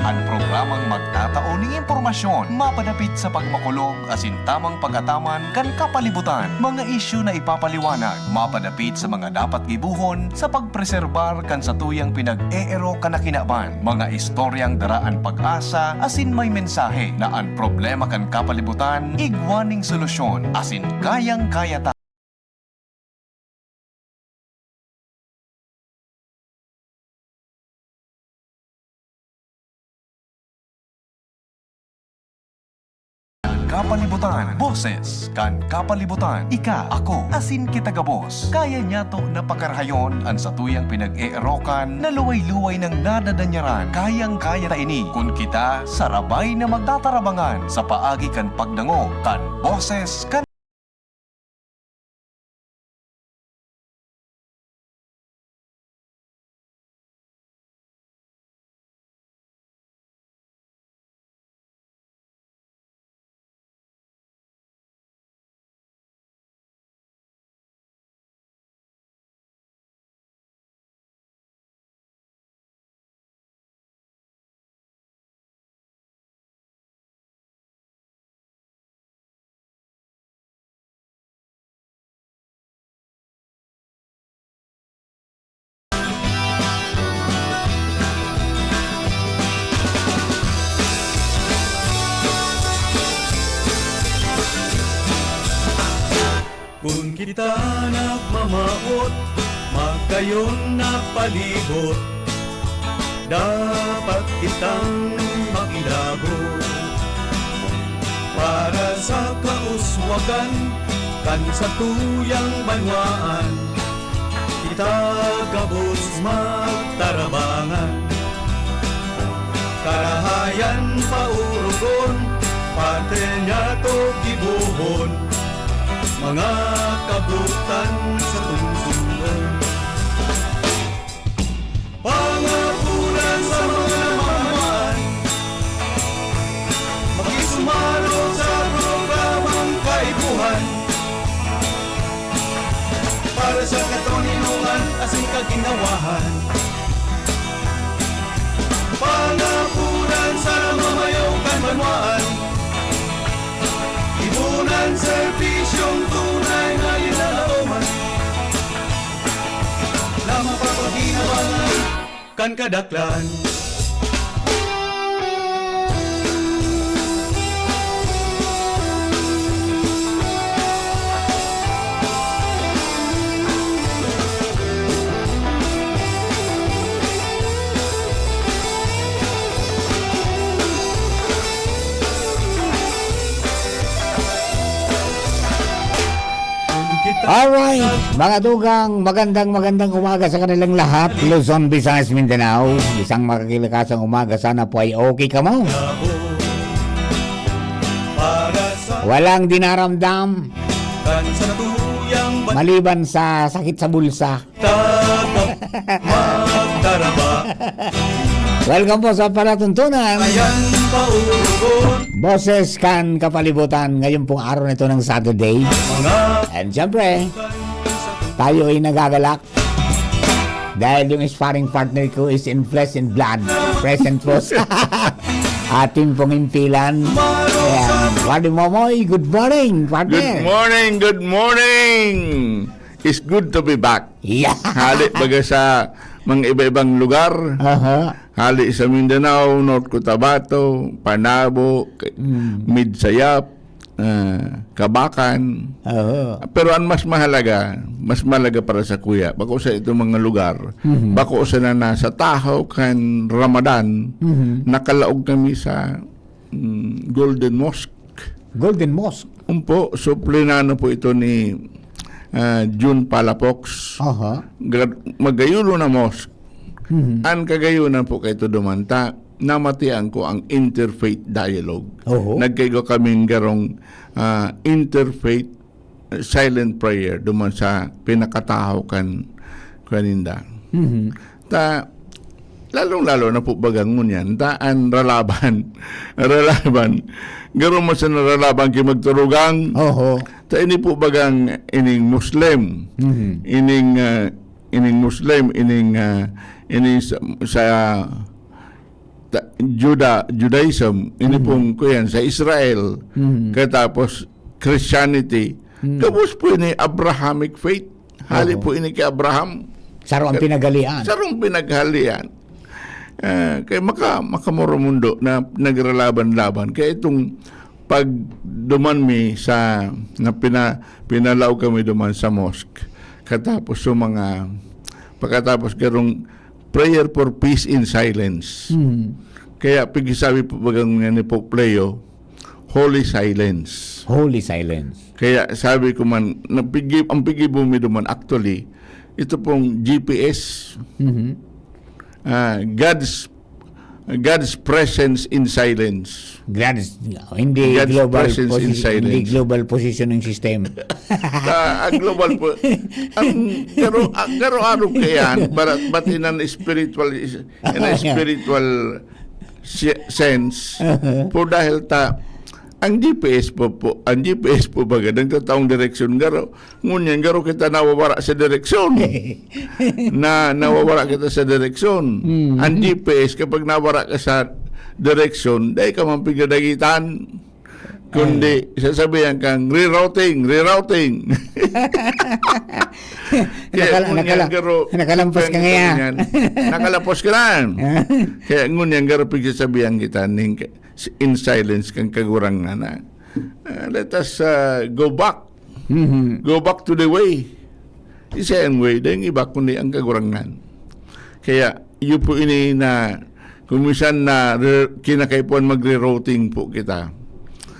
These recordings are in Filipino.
Ang programang magtatao ng impormasyon, mapadapit sa pagmakulog, asin tamang pagataman kan kapalibutan, mga isyu na ipapaliwanag, mapadapit sa mga dapat gibuhon sa pagpreserbar kan sa tuyang pinag-eero kanakinaban, mga istoryang daraan pag-asa, asin may mensahe na ang problema kan kapalibutan, igwaning solusyon, asin kayang-kaya ta. Kapalibutan, boses kan kapalibutan, ika, ako, asin kita gabos. Kaya niya to napakarahayon ang satuyang pinag-eerokan na luway-luway ng nadadanyaran. Kayang-kaya ta ini kung kita sarabay na magtatarabangan sa paagi kan pagdango kan boses kan Kung kita nagmamaot, magkayon na palibot, dapat kitang makilabot. Para sa kauswagan, kan sa tuyang banwaan, kita gabos magtarabangan. Karahayan paurugon, parte niya to gibuhon, mga kabutan sa tungsungan. Pangapunan sa mga mamahan, makisumalo sa programang kaibuhan, para sa katoninungan asing kaginawahan. Pangapunan sa mamayong kanbanwaan, ibunan serbisyong tunay na ilalauman, na mapapaginabangan kan kadaklan. Alright, mga dugang, magandang umaga sa kanilang lahat. Luzon, Visayas, Mindanao. Isang makakilakasang umaga. Sana po ay okay ka mo. Walang dinaramdam maliban sa sakit sa bulsa. Welcome po sa palatuntunan. Boses kan kapalibutan ngayon pong araw nito ng Saturday. And siyempre, tayo ay nagagalak dahil yung sparring partner ko is in flesh and blood. Present po sa ating pong impilan. Ayan. Wadi Momoy, good morning, partner. Good morning. It's good to be back. Yeah. Hali baga sa mga iba-ibang lugar. Hali sa Mindanao, North Cotabato, Panabo, Midsayap, Kabakan. Pero ang mas mahalaga para sa kuya, bako sa itong mga lugar, bako sa na nasa Tahaw kan Ramadan, nakalaog kami sa Golden Mosque. Golden Mosque. Po, suplinano po ito ni June Palafox. Magayulo na mosque. Ang kagayunan po kay ito dumanta, namatian ko ang interfaith dialogue. Nagkaigo kaming garong interfaith silent prayer duman sa pinakatahaw kan kaninda. Lalong-lalo na po bagangon yan. Taan ralaban. Garo mo sa naralaban kay magturugang. Ta ini po bagang ining Muslim. Ining Muslim, ining sa Judaism, ini pong kuyan sa Israel, katapos Christianity, tapos po ini Abrahamic faith, hali po ini kay Abraham, Saro ang pinagalian. sarong pinaghalian. Kaya makamuro mundo na nagralaban-laban. Kaya itong pag duman mi sa na pinalaw kami duman sa mosque, katapos so pagkatapos karong prayer for peace in silence. Kaya pigisabi po bagang ni Pope Leo, holy silence. Holy silence. Kaya sabi ko man, ang pigibumi duman actually, ito pong GPS, God's presence in silence. Hindi God's global presence in silence. hindi global positioning system. Ang global po, garo araw kayan, but in an spiritual sense, po dahil ang GPS po baga ng taong direksyon garo. Ngunyan garo kita nawawara sa direksyon. Nawawara kita sa direksyon. Ang GPS kapag nawara ka sa direksyon, dahil ka mampigadagitan. Kundi sasabihan kang rerouting. Nakalampas ka ngayon. Nakalampos ka na. Kaya ngunyan garo pigsasabihan kita in silence kang kagurangan na. Let us go back. Go back to the way. Isa ang way, dahil iba kundi ang kagurangan. Kaya, iyo po ini na kumisan na kinakaipuan magre-routing po kita.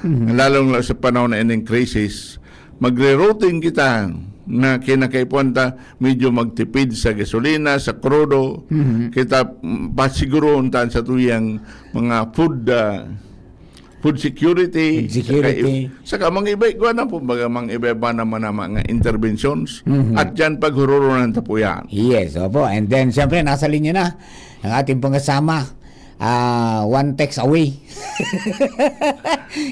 Lalong sa panahon na ining crisis, magre-routing kita na kinakaipuan ta medyo magtipid sa gasolina, sa krudo, kita pasiguro untaan sa tuyang mga food security, saka mga iba ko na po baga mga iba naman na mga interventions at dyan paghururunan ta po yan. Yes, opo. And then siyempre nasa linya na ang ating pangasama, one text away.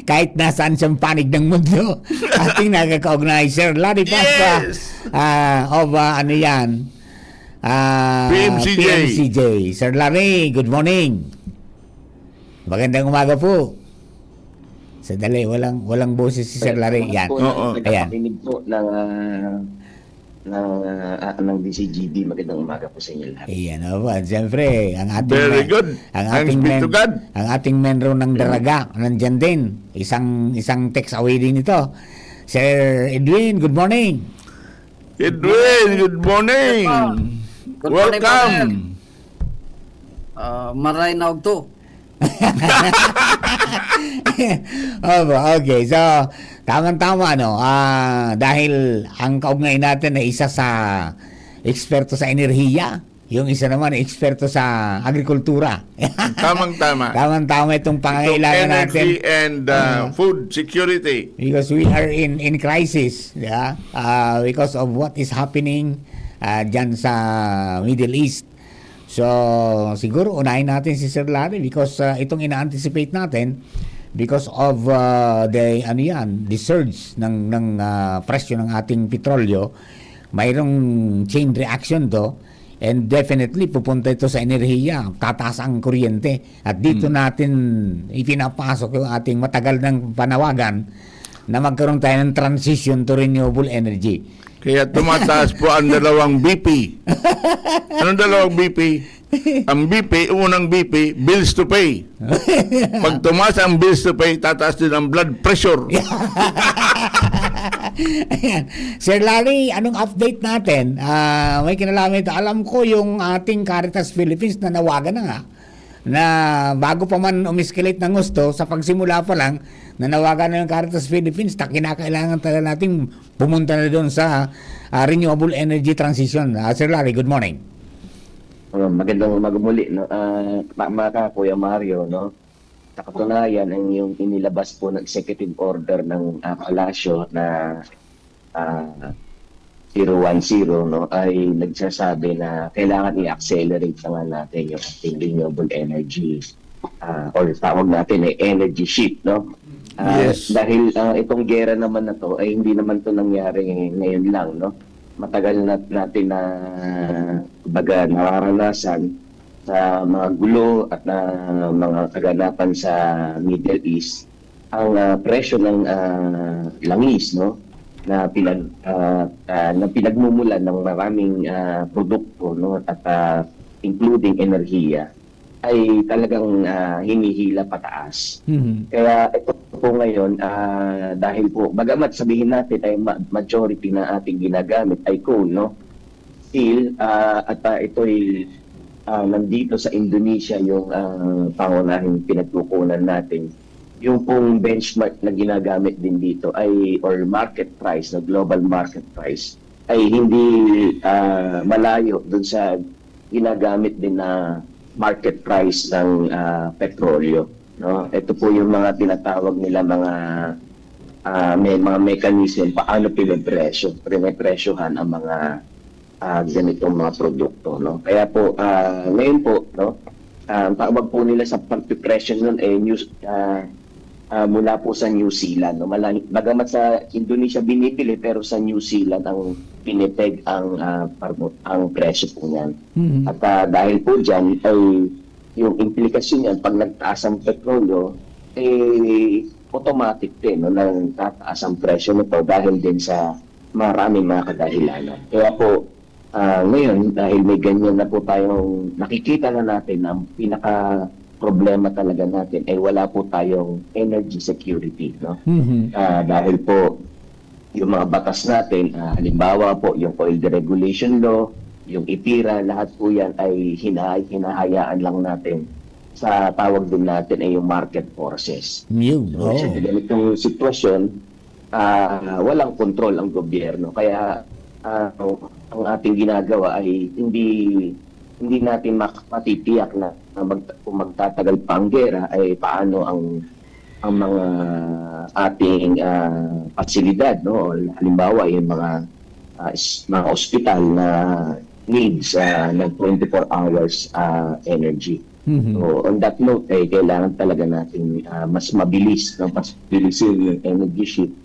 Kahit nasaan siyang panig ng mundo, ating nagkaka-organize, Sir Larry Pasqua, of ano yan, PMCJ. Sir Larry, good morning. Magandang umaga po. Sadali, walang boses si Sir Larry. Yan. Ayan. Nagpapakinig po ng DCGD. Magandang umaga po sa inyo lahat. Ayan, siyempre, ang ating Very good. ang ating menro ng Daraga nandiyan din. Isang text away din ito. Sir Edwin, good morning. Edwin, good morning. Good morning, Welcome. Maray na og to. Okay, so tamang-tama dahil ang kaugnay natin ay isa sa eksperto sa enerhiya, yung isa naman ay eksperto sa agrikultura. Tamang-tama. Tamang-tama itong pangangailangan natin. Energy and food security. Because we are in crisis, because of what is happening dyan sa Middle East. So, siguro unahin natin si Sir Larry because itong ina-anticipate natin because of the surge ng presyo ng ating petrolyo, mayroong chain reaction to, and definitely pupunta ito sa enerhiya, tataas ang kuryente, at dito natin ipinapasok yung ating matagal ng panawagan na magkaroon tayo ng transition to renewable energy. Kaya tumataas po ang dalawang BP. Anong dalawang BP? Ang BP, unang BP, bills to pay. Pag tumaas ang bills to pay, tataas din ang blood pressure. Ayan. Sir Larry, anong update natin? May kinalaman ito. Alam ko yung ating Caritas Philippines na nawagan na nga, na bago pa man umiskelate ng gusto, sa pagsimula pa lang, nanawagan na yung Caritas Philippines, kinakailangan talaga natin pumunta na doon sa renewable energy transition. Sir Larry, good morning. Magandang umaga muli, no? Kuya Mario, no? Sa katunayan, ang yung inilabas po ng executive order ng Palasyo na 010, no, ay nagsasabi na kailangan i-accelerate na nga natin yung ating renewable energy or tawag natin ay energy shift, no? Yes. Dahil itong gera naman na to ay hindi naman to nangyari ngayon lang, no? Matagal na natin na baga nararanasan sa mga gulo at mga kaganapan sa Middle East, ang presyo ng langis, no, na pinagmumulan ng maraming produkto, no, at including enerhiya, ay talagang hinihila pataas. Kaya ito po ngayon, dahil po, bagamat sabihin natin ay majority na ating ginagamit ay coal, no? Still, at ito'y nandito sa Indonesia yung pangunahing pinagkukunan natin. Yung pong benchmark na ginagamit din dito ay, or market price, na global market price, ay hindi malayo dun sa ginagamit din na market price ng petrolyo, no? Ito po yung mga tinatawag nila may mga mechanism paano pinipresyohan ang mga ganitong mga produkto, no? Kaya po ngayon po, no, ang tawag po nila sa pagpipresyo nun mula po sa New Zealand, no? Bagamat sa Indonesia binibili, pero sa New Zealand ang pinipeg ang presyo po niyan. At dahil po dyan, ay yung implikasyon niyan, pag nagtaas ang petrolyo, automatic din, no, nang tataas ang presyo nito dahil din sa maraming mga kadahilanan. Kaya po, ngayon, dahil may ganyan na po tayong nakikita na natin, ang pinaka problema talaga natin ay wala po tayong energy security, no? Dahil po yung mga batas natin, halimbawa po yung oil deregulation law, yung IPIRA, lahat po yan ay hinahayaan lang natin sa tawag din natin ay yung market forces. So, sa ganitong sitwasyon, walang control ang gobyerno. Kaya ang ating ginagawa ay hindi natin matitiyak na kung magtatagal pa ang gera ay paano ang mga ating pasilidad, no? Halimbawa yung mga ospital na needs ng 24 hours energy. So on that note, kailangan talaga natin mas mabilisin yung energy shift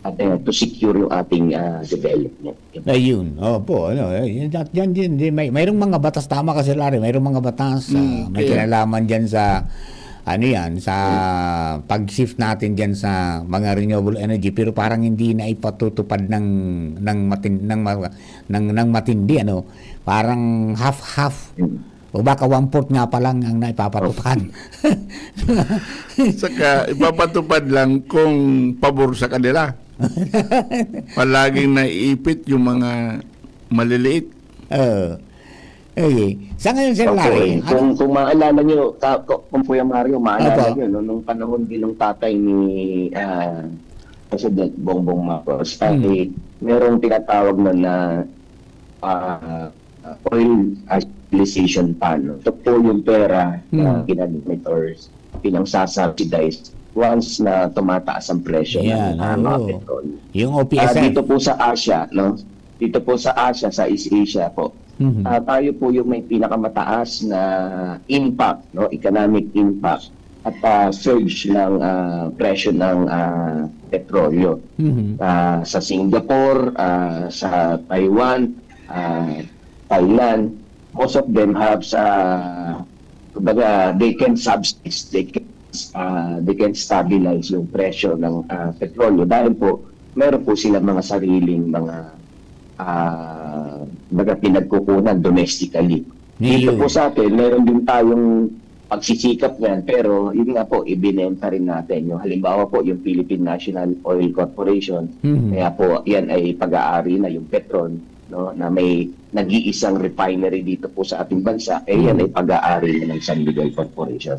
at to secure yung ating development. Ayun. Opo, yan din. Mayroong mga batas, tama kasi Larry, mayroong mga batas, may kinalaman diyan sa sa pag-shift natin diyan sa mga renewable energy, pero parang hindi na ipatutupad ng matindi, ano. Parang half-half. O baka 1/4 nga pa lang ang naipapatupad. Saka ipapatupad lang kung pabor sa kanila. Palaging naiipit yung mga maliliit. Okay. Sa ngayon, Sir Larry, Kung maalala nyo, kung Kuya Mario, maalala nyo, no, nung panahon din ng tatay ni President Bongbong Marcos, merong tinatawag na oil stabilization fund. No? Ito po yung pera na ginamit or pinangsasubsidize once na tumataas ang presyo ng mga petrol. Yung OPSF. Dito po sa Asia, no? Dito po sa Asia, sa East Asia po, tayo po yung may pinakamataas na impact, no, economic impact at surge ng presyo ng petrolyo. Sa Singapore, sa Taiwan, Thailand, most of them have they can subsidize, they can stabilize yung presyo ng petrolyo dahil po meron po sila mga sariling mga pinagkukunan domestically. Dito po sa atin, meron din tayong pagsisikap niyan, pero yun nga po, ibinenta rin natin. Yung halimbawa po, yung Philippine National Oil Corporation, kaya po yan ay pag-aari na yung Petron, no, na may nag-iisang refinery dito po sa ating bansa, yan ay pag-aari na ng San Miguel Corporation.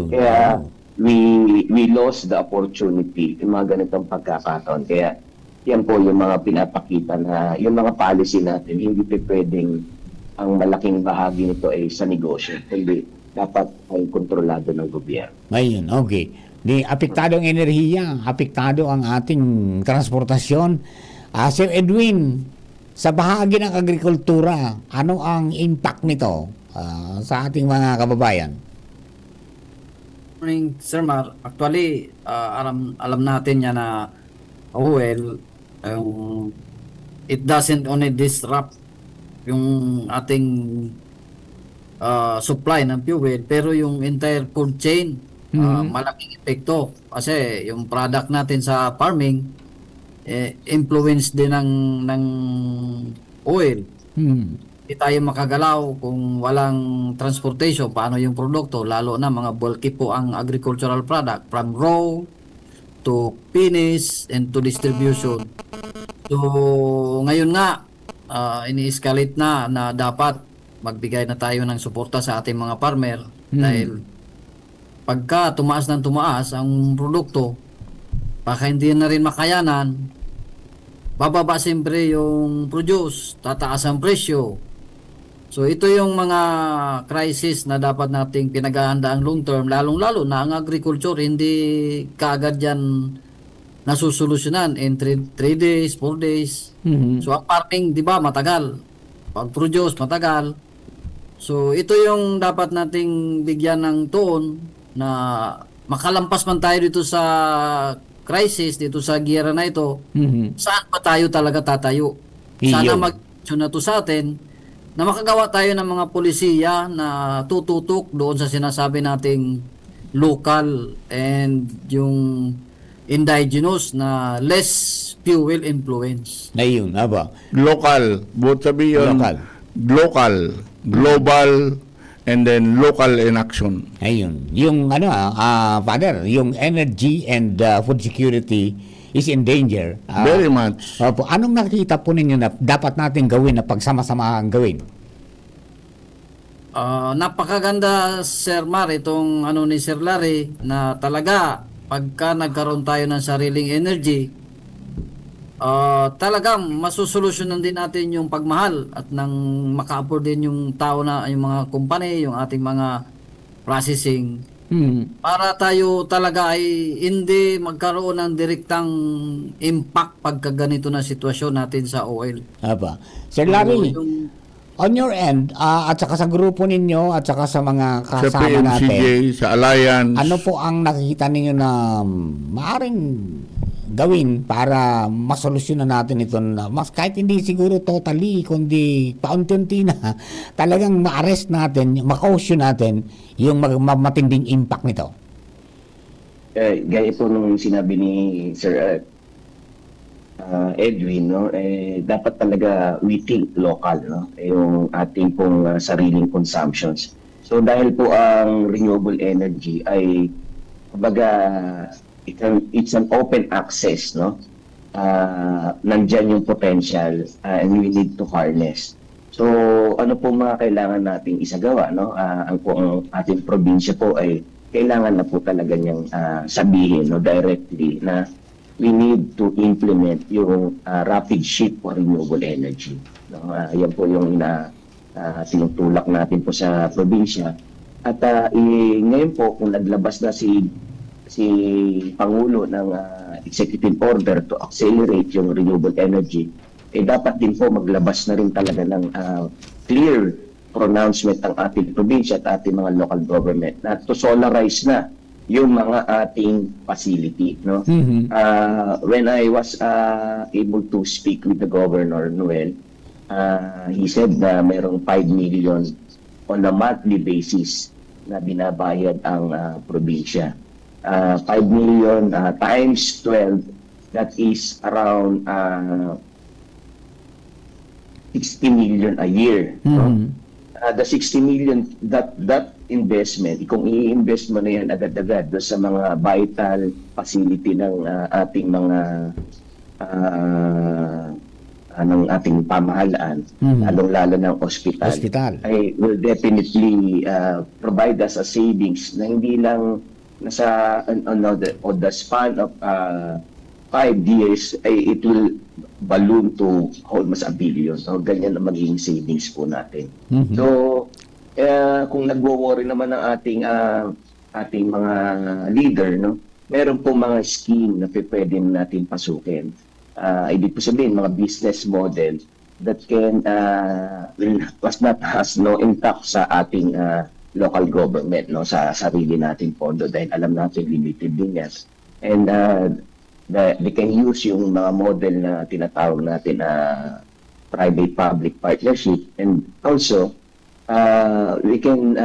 Kaya we lost the opportunity yung mga ganitong pagkakataon. Kaya yan po yung mga pinapakita na yung mga policy natin, hindi pwedeng ang malaking bahagi nito ay sa negosyo. Hindi dapat ay kontrolado ng gobyerno. Ayun, okay. Apektado ang enerhiya, apektado ang ating transportasyon. Sir Edwin, sa bahagi ng agrikultura, ano ang impact nito sa ating mga kababayan? Morning, Sir Mar. Actually, alam natin yan na it doesn't only disrupt yung ating supply ng fuel, pero yung entire food chain, malaking epekto. Kasi yung product natin sa farming, influence din ng oil. Hindi tayo makagalaw kung walang transportation. Paano yung produkto? Lalo na mga bulky po ang agricultural product from raw to finish and to distribution. So ngayon nga, ini-escalate na dapat magbigay na tayo ng suporta sa ating mga farmer dahil pagka tumaas ng tumaas ang produkto, baka hindi na rin makayanan, bababa siyempre yung produce, tataas ang presyo. So ito yung mga crisis na dapat nating pinaghahandaan long term, lalong-lalo na ang agriculture hindi kaagad yan nasusolusyonan in 3 days, 4 days. So ang farming, di ba, matagal. Pag-produce, matagal. So ito yung dapat nating bigyan ng tuon na makalampas man tayo dito sa crisis, dito sa giyera na ito, saan ba tayo talaga tatayo? Sana mag-action na to sa atin na makagawa tayo ng mga polisiya na tututok doon sa sinasabi nating local and yung indigenous na less fuel influence. Na yun, aba. Local, buot sabihin local, global, and then local in action. Ayun. Yung Father, yung energy and food security is in danger. Very much. Opo. Anong nakikita po ninyo na dapat natin gawin na pagsama-samahan gawin? Napakaganda, Sir Mar, itong ni Sir Larry, na talaga pagka nagkaroon tayo ng sariling energy, talagang masusolusyonan din natin yung pagmahal at nang maka-afford din yung tao na yung mga company, yung ating mga processing, para tayo talaga ay hindi magkaroon ng direktang impact pagka ganito na sitwasyon natin sa oil. Aba. Sir Larry, on your end, at saka sa grupo ninyo, at saka sa mga Sa kasama PMCJ, natin, sa Alliance. ano po ang nakikita ninyo na maaring gawin para masolusyonan natin ito na kahit hindi siguro totally, kundi paunti-unti na talagang ma-arrest natin, ma-caution natin yung matinding impact nito? Gaya po nung sinabi ni Sir Edwin, no, dapat talaga we think local, no, yung ating pong sariling consumptions. So dahil po ang renewable energy ay kumbaga it's an open access, no, nandyan yung potential and we need to harness. So ano po mga kailangan nating isagawa, no? Ang ating probinsya po ay kailangan na po talaga niyang sabihin, no, directly na we need to implement yung rapid shift for renewable energy. No? Yan po yung tinutulak natin po sa probinsya. At ngayon po, kung naglabas na si Pangulo ng executive order to accelerate yung renewable energy, dapat din po maglabas na rin talaga ng clear pronouncement ng ating probinsya at ating mga local government na to solarize na yung mga ating facility, no? When I was able to speak with the Governor Noel, he said na mayroong 5 million on a monthly basis na binabayad ang probinsya. 5 million times 12, that is around 60 million a year. No? The 60 million, that investment, kung i-invest mo na yan agad-agad sa mga vital facility ng ating mga ng ating pamahalaan, lalong-lalo ng hospital, ay will definitely provide us a savings na hindi lang nasa on the span of 5 years, ay it will balloon to almost a billion. So ganyan ang magiging savings po natin. So kung nagwo-worry naman ang ating mga leader, no, meron po mga scheme na pwede natin pasukin. Ibig po sabihin mga business model that can has no impact sa ating local government, no, sa sarili nating pondo, dahil alam natin limited din yan. And they can use yung mga model na tinatawag natin private-public partnership, and also we can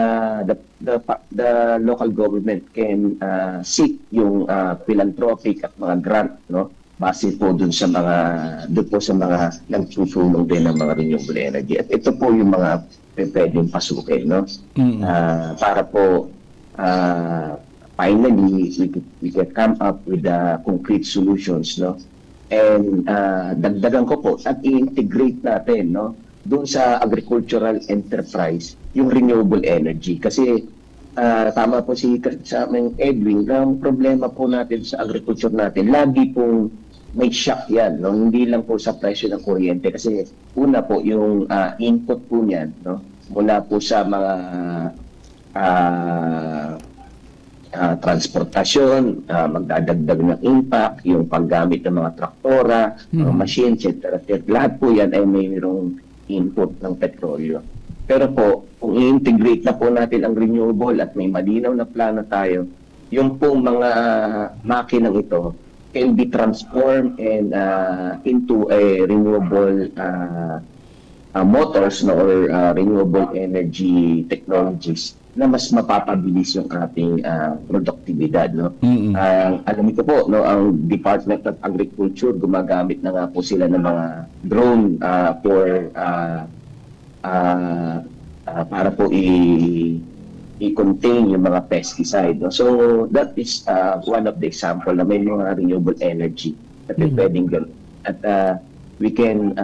the local government can seek yung philanthropic at mga grant, no, base po dun sa mga nagsusulong din ng mga renewable energy. At ito po yung mga pwedeng pasukin, no, para po finally we can come up with concrete solutions, no. And dagdagan ko po at i-integrate natin, no, doon sa agricultural enterprise yung renewable energy. Kasi tama po sa aming Edwin, ang problema po natin sa agriculture natin, lagi pong may shock yan, no? Hindi lang po sa presyo ng kuryente. Kasi una po yung input po niyan, no, mula po sa mga transportasyon, magdadagdag ng impact, yung paggamit ng mga traktora, mga machines, etc. Lahat po yan ay mayroong input ng petrolyo. Pero po, kung i-integrate na po natin ang renewable at may malinaw na plano tayo, yung pong mga makinang ito can be transformed and into a renewable motors, no, or renewable energy technologies na mas mapapabilis yung ating produktibidad, no. Alam ko po, no, ang Department of Agriculture gumagamit na nga po sila ng mga drone para po i-contain yung mga pesticide, no? So that is one of the example na may mga renewable energy na pwedeng gawin. At we can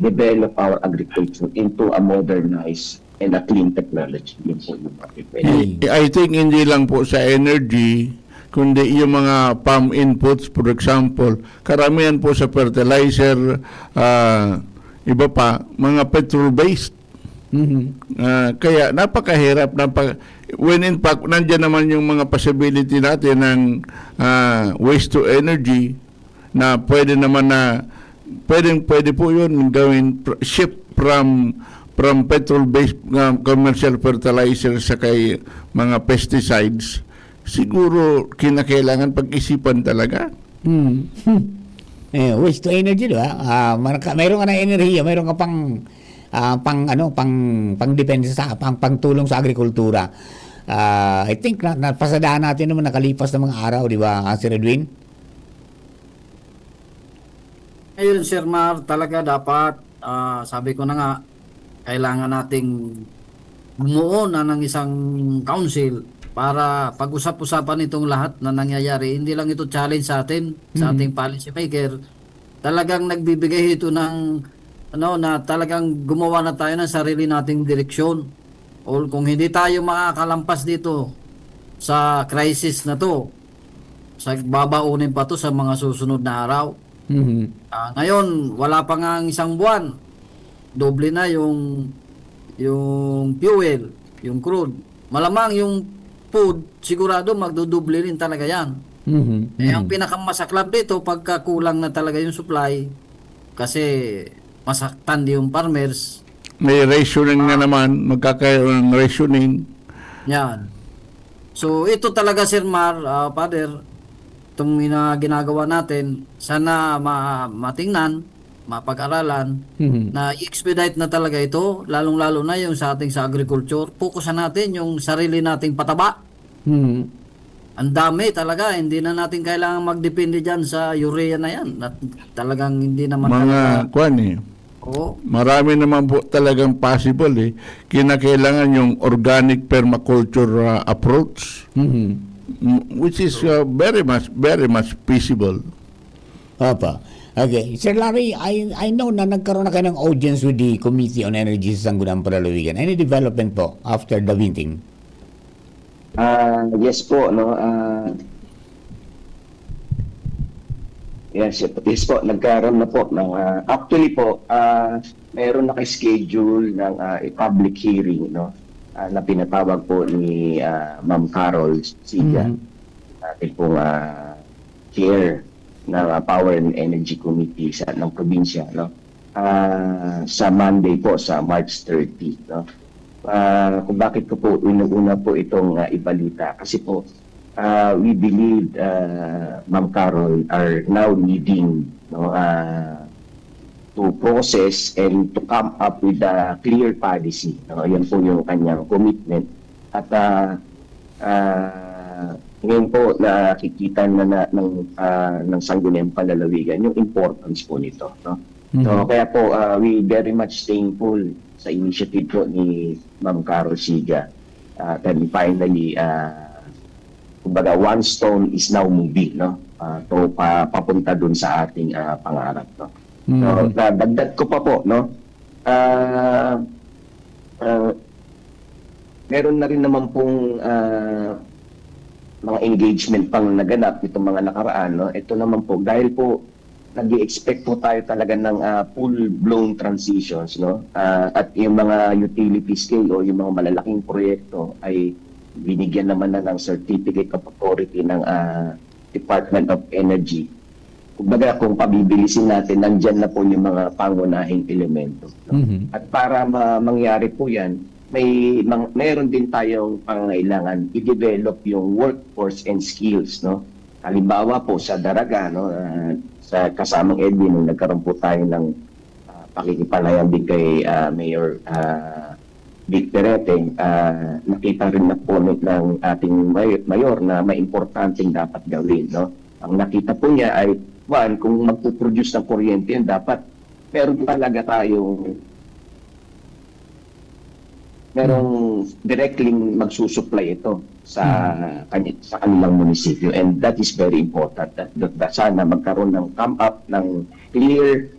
develop our agriculture into a modernized and a clean technology. Yun po yung pwede. I think hindi lang po sa energy, kundi yung mga farm inputs, for example, karamihan po sa fertilizer, iba pa, mga petrol-based. Kaya napakahirap when in fact nandiyan naman yung mga possibility natin ng waste to energy na pwede naman na pwede po yun gawin shift from petrol based commercial fertilizer sa kay mga pesticides. Siguro kinakailangan pag-isipan talaga. Waste to energy, di ba? Mayroon ka na enerhiya, mayroon ka pang depensa sa pangtulong sa agrikultura. I think napasadaan natin naman nakalipas ng mga araw, di ba, Sir Edwin? Ayun, Sir Mar, talaga dapat, sabi ko na nga, kailangan nating bumuo na ng isang council para pag-usap-usapan itong lahat na nangyayari. Hindi lang ito challenge sa atin, sa ating policy maker. Talagang nagbibigay ito ng na talagang gumawa na tayo ng sarili nating direksyon. O kung hindi tayo makakalampas dito sa crisis na to, sa babaunin pa to sa mga susunod na araw. Ngayon, wala pa nga ang isang buwan. Doble na yung fuel, yung crude. Malamang yung food, sigurado magdodoble rin talaga yan. Ang pinakamasaklap dito, pagkakulang na talaga yung supply, kasi masaktan din yung farmers. May rationing na naman, magkakaroon ng rationing. Yan. So, ito talaga, Sir Mar, Father, itong ginagawa natin, sana matingnan, mapag-aralan, na i-expedite na talaga ito, lalong-lalo na yung sa ating sa agriculture. Fokusan natin yung sarili nating pataba. Ang dami talaga, hindi na natin kailangan magdepende dyan sa urea na yan. Talagang hindi naman mga marami naman po talagang possible kinakailangan yung organic permaculture approach, which is very much feasible. Opo. Okay. Sir Larry, I know na nagkaroon na kayo ng audience with the Committee on Energy sa Sangguniang Palaluigan. Any development po after the meeting? Yes po, no. Yes po, nagkaroon na po ng actually po, mayroon naka-schedule ng public hearing, no, na pinatawag po ni Ma'am Carol Siga, ating pong chair ng Power and Energy Committee ng probinsya, no, sa Monday po, sa March 30, no. Kung bakit ko po una po itong ibalita, kasi po we believe Ma'am Carol are now leading, no, to process and to come up with a clear policy. Yan po yung kanyang commitment. At ngayon po nakikita ng sangguniang palalawigan yung importance po nito. No? So, kaya po we very much thankful sa initiative po ni Ma'am Carol Siga. And finally, kumbaga, one stone is now moving, no? To papunta dun sa ating pangarap, no? So, dagdag ko pa po, no? Meron na rin naman pong mga engagement pang naganap itong mga nakaraan, no? Ito naman po, dahil po nag-i-expect po tayo talaga ng full-blown transitions, no? At yung mga utility scale o yung mga malalaking proyekto ay binigyan naman na ng Certificate of Authority ng Department of Energy. Kumbaga, kung pabibilisin natin, nandyan na po yung mga pangunahing elemento. No? At para mangyari po yan, mayroon din tayong pangailangan i-develop yung workforce and skills. No? Halimbawa po sa Daraga, no? Sa kasamang Edwin, nung nagkaroon po tayo ng pakikipalayan din kay Mayor Vic Perete, nakita rin na po ng ating mayor na may importanteng dapat gawin. No? Ang nakita po niya ay, kung magpuproduce ng kuryente yan, dapat meron talaga tayong merong directly magsusupply ito sa kanilang munisipyo, and that is very important that sana magkaroon ng come up ng clear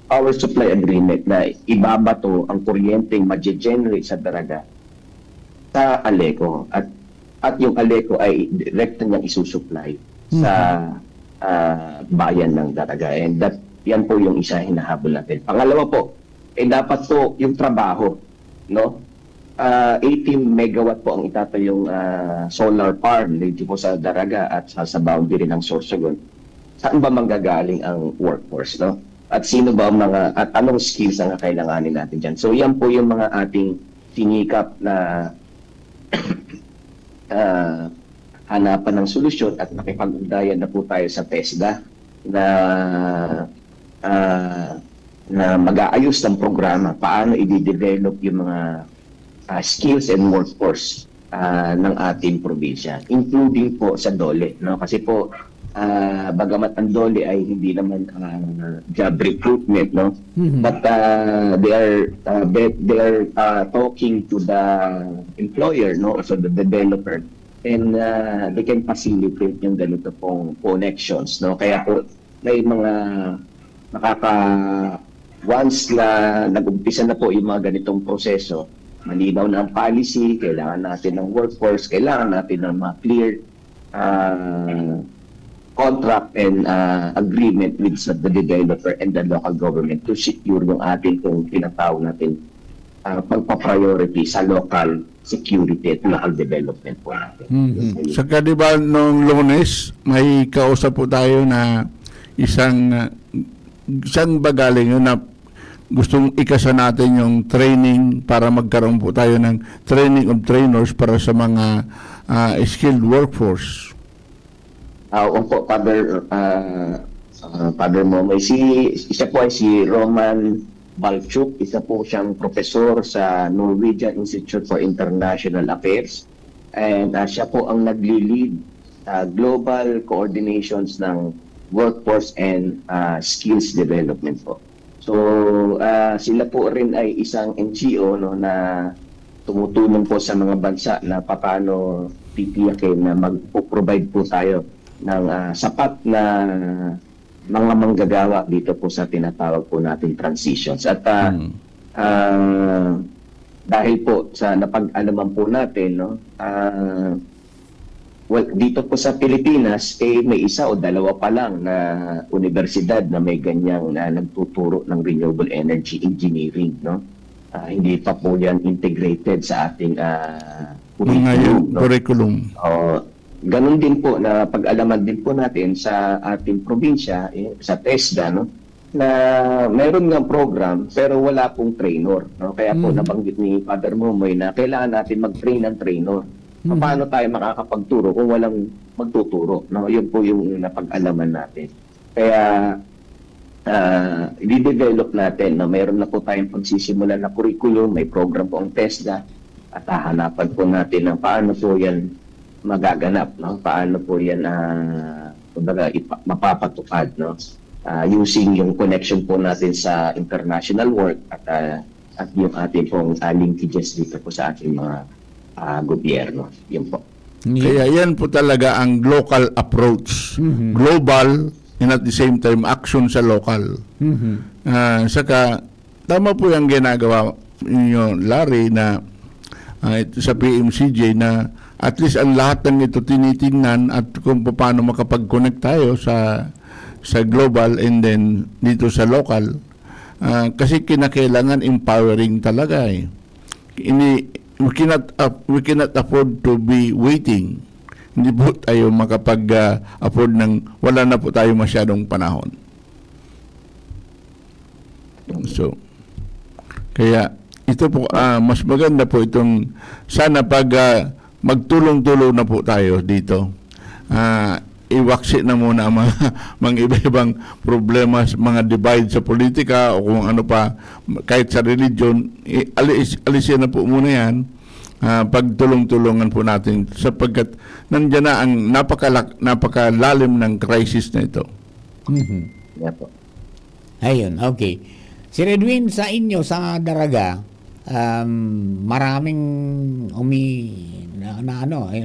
power supply agreement na ibabato ang kuryenteng ma-generate sa Daraga sa Aleco, at yung Aleco ay direkta niyang isusupply sa bayan ng Daraga, and yan po yung isa hinahabol natin. Pangalawa po, dapat po yung trabaho, no? 18 megawatt po ang itatayong solar farm dito po sa Daraga at sa boundary ng Sorsogon. Saan ba manggagaling ang workforce, no? At sino ba at anong skills ang kailanganin natin dyan? So yan po yung mga ating sinikap na hanapan ng solusyon, at nakipag-ugnayan na po tayo sa TESDA na mag-aayos ng programa paano i-develop yung mga skills and workforce ng ating probinsya, including po sa DOLE, no? Kasi po bagamat ang DOLE ay hindi naman job recruitment, no? But they are talking to the employer, no? Also the developer, and they can facilitate yung ganito pong connections, no? Kaya po may mga once na nag-umpisa na po yung mga ganitong proseso, malinaw na ang policy, kailangan natin ng workforce, kailangan natin ng mga clear contract and agreement with the developer and the local government to secure yung ating kung tinatawag natin pagpa-priority sa local security at local development po natin. Saka diba nung Lunes, may kausap po tayo na isang bagaling yun na gustong ikasa natin yung training para magkaroon po tayo ng training of trainers para sa mga skilled workforce. Opo, Father Momoy. Isa po ay si Roman Balchuk, isa po siyang profesor sa Norwegian Institute for International Affairs, and siya po ang nagli-lead global coordinations ng workforce and skills development po. So, sila po rin ay isang NGO, no, na tumutulong po sa mga bansa na paano titiyakin na mag-provide po tayo ng sapat na mga manggagawa dito po sa tinatawag po natin transitions. At dahil po sa napag-alaman po natin, no, dito po sa Pilipinas, may isa o dalawa pa lang na universidad na may ganyang nagtuturo ng renewable energy engineering, no? Hindi pa po yan integrated sa ating curriculum. Curriculum. Ganun din po na pag-alaman din po natin sa ating probinsya, sa TESDA, no? Na meron ng program pero wala pong trainer, no? Kaya po nabanggit ni Father Momoy na kailangan natin mag-train ng trainer. Paano tayo makakapagturo kung walang magtuturo, no? Yun po yung napag-alaman natin. Kaya i-develop natin. No? Mayroon na po tayong pagsisimula na curriculum, may program po ang TESDA, at hahanapan po natin ng paano po yan magaganap, no? Paano po yan kumbaga, mapapatupad, no? Using yung connection po natin sa international work at yung ating pong linkages dito po sa ating mga gobyerno. Yun po. Kaya yan po talaga ang local approach. Global and at the same time action sa local. Saka tama po yung ginagawa ninyo, Larry, na ito sa PMCJ na at least ang lahat ng ito tinitingnan at kung paano makapag-connect tayo sa global and then dito sa local. Kasi kinakailangan empowering talaga eh. We cannot afford to be waiting. Hindi po tayo makapag-afford ng wala na po tayo masyadong panahon. So, kaya ito po, mas maganda po itong sana pag magtulong-tulong na po tayo dito. Iwaksi na muna ang mga iba-ibang problema, mga divide sa politika o kung ano pa, kahit sa religion, alisin na po muna yan. Pagtulong-tulungan po natin sapagkat nandiyan na ang napakalalim ng crisis na ito. Yeah po. Ayun, okay. Si Redwin, sa inyo, sa Daraga, maraming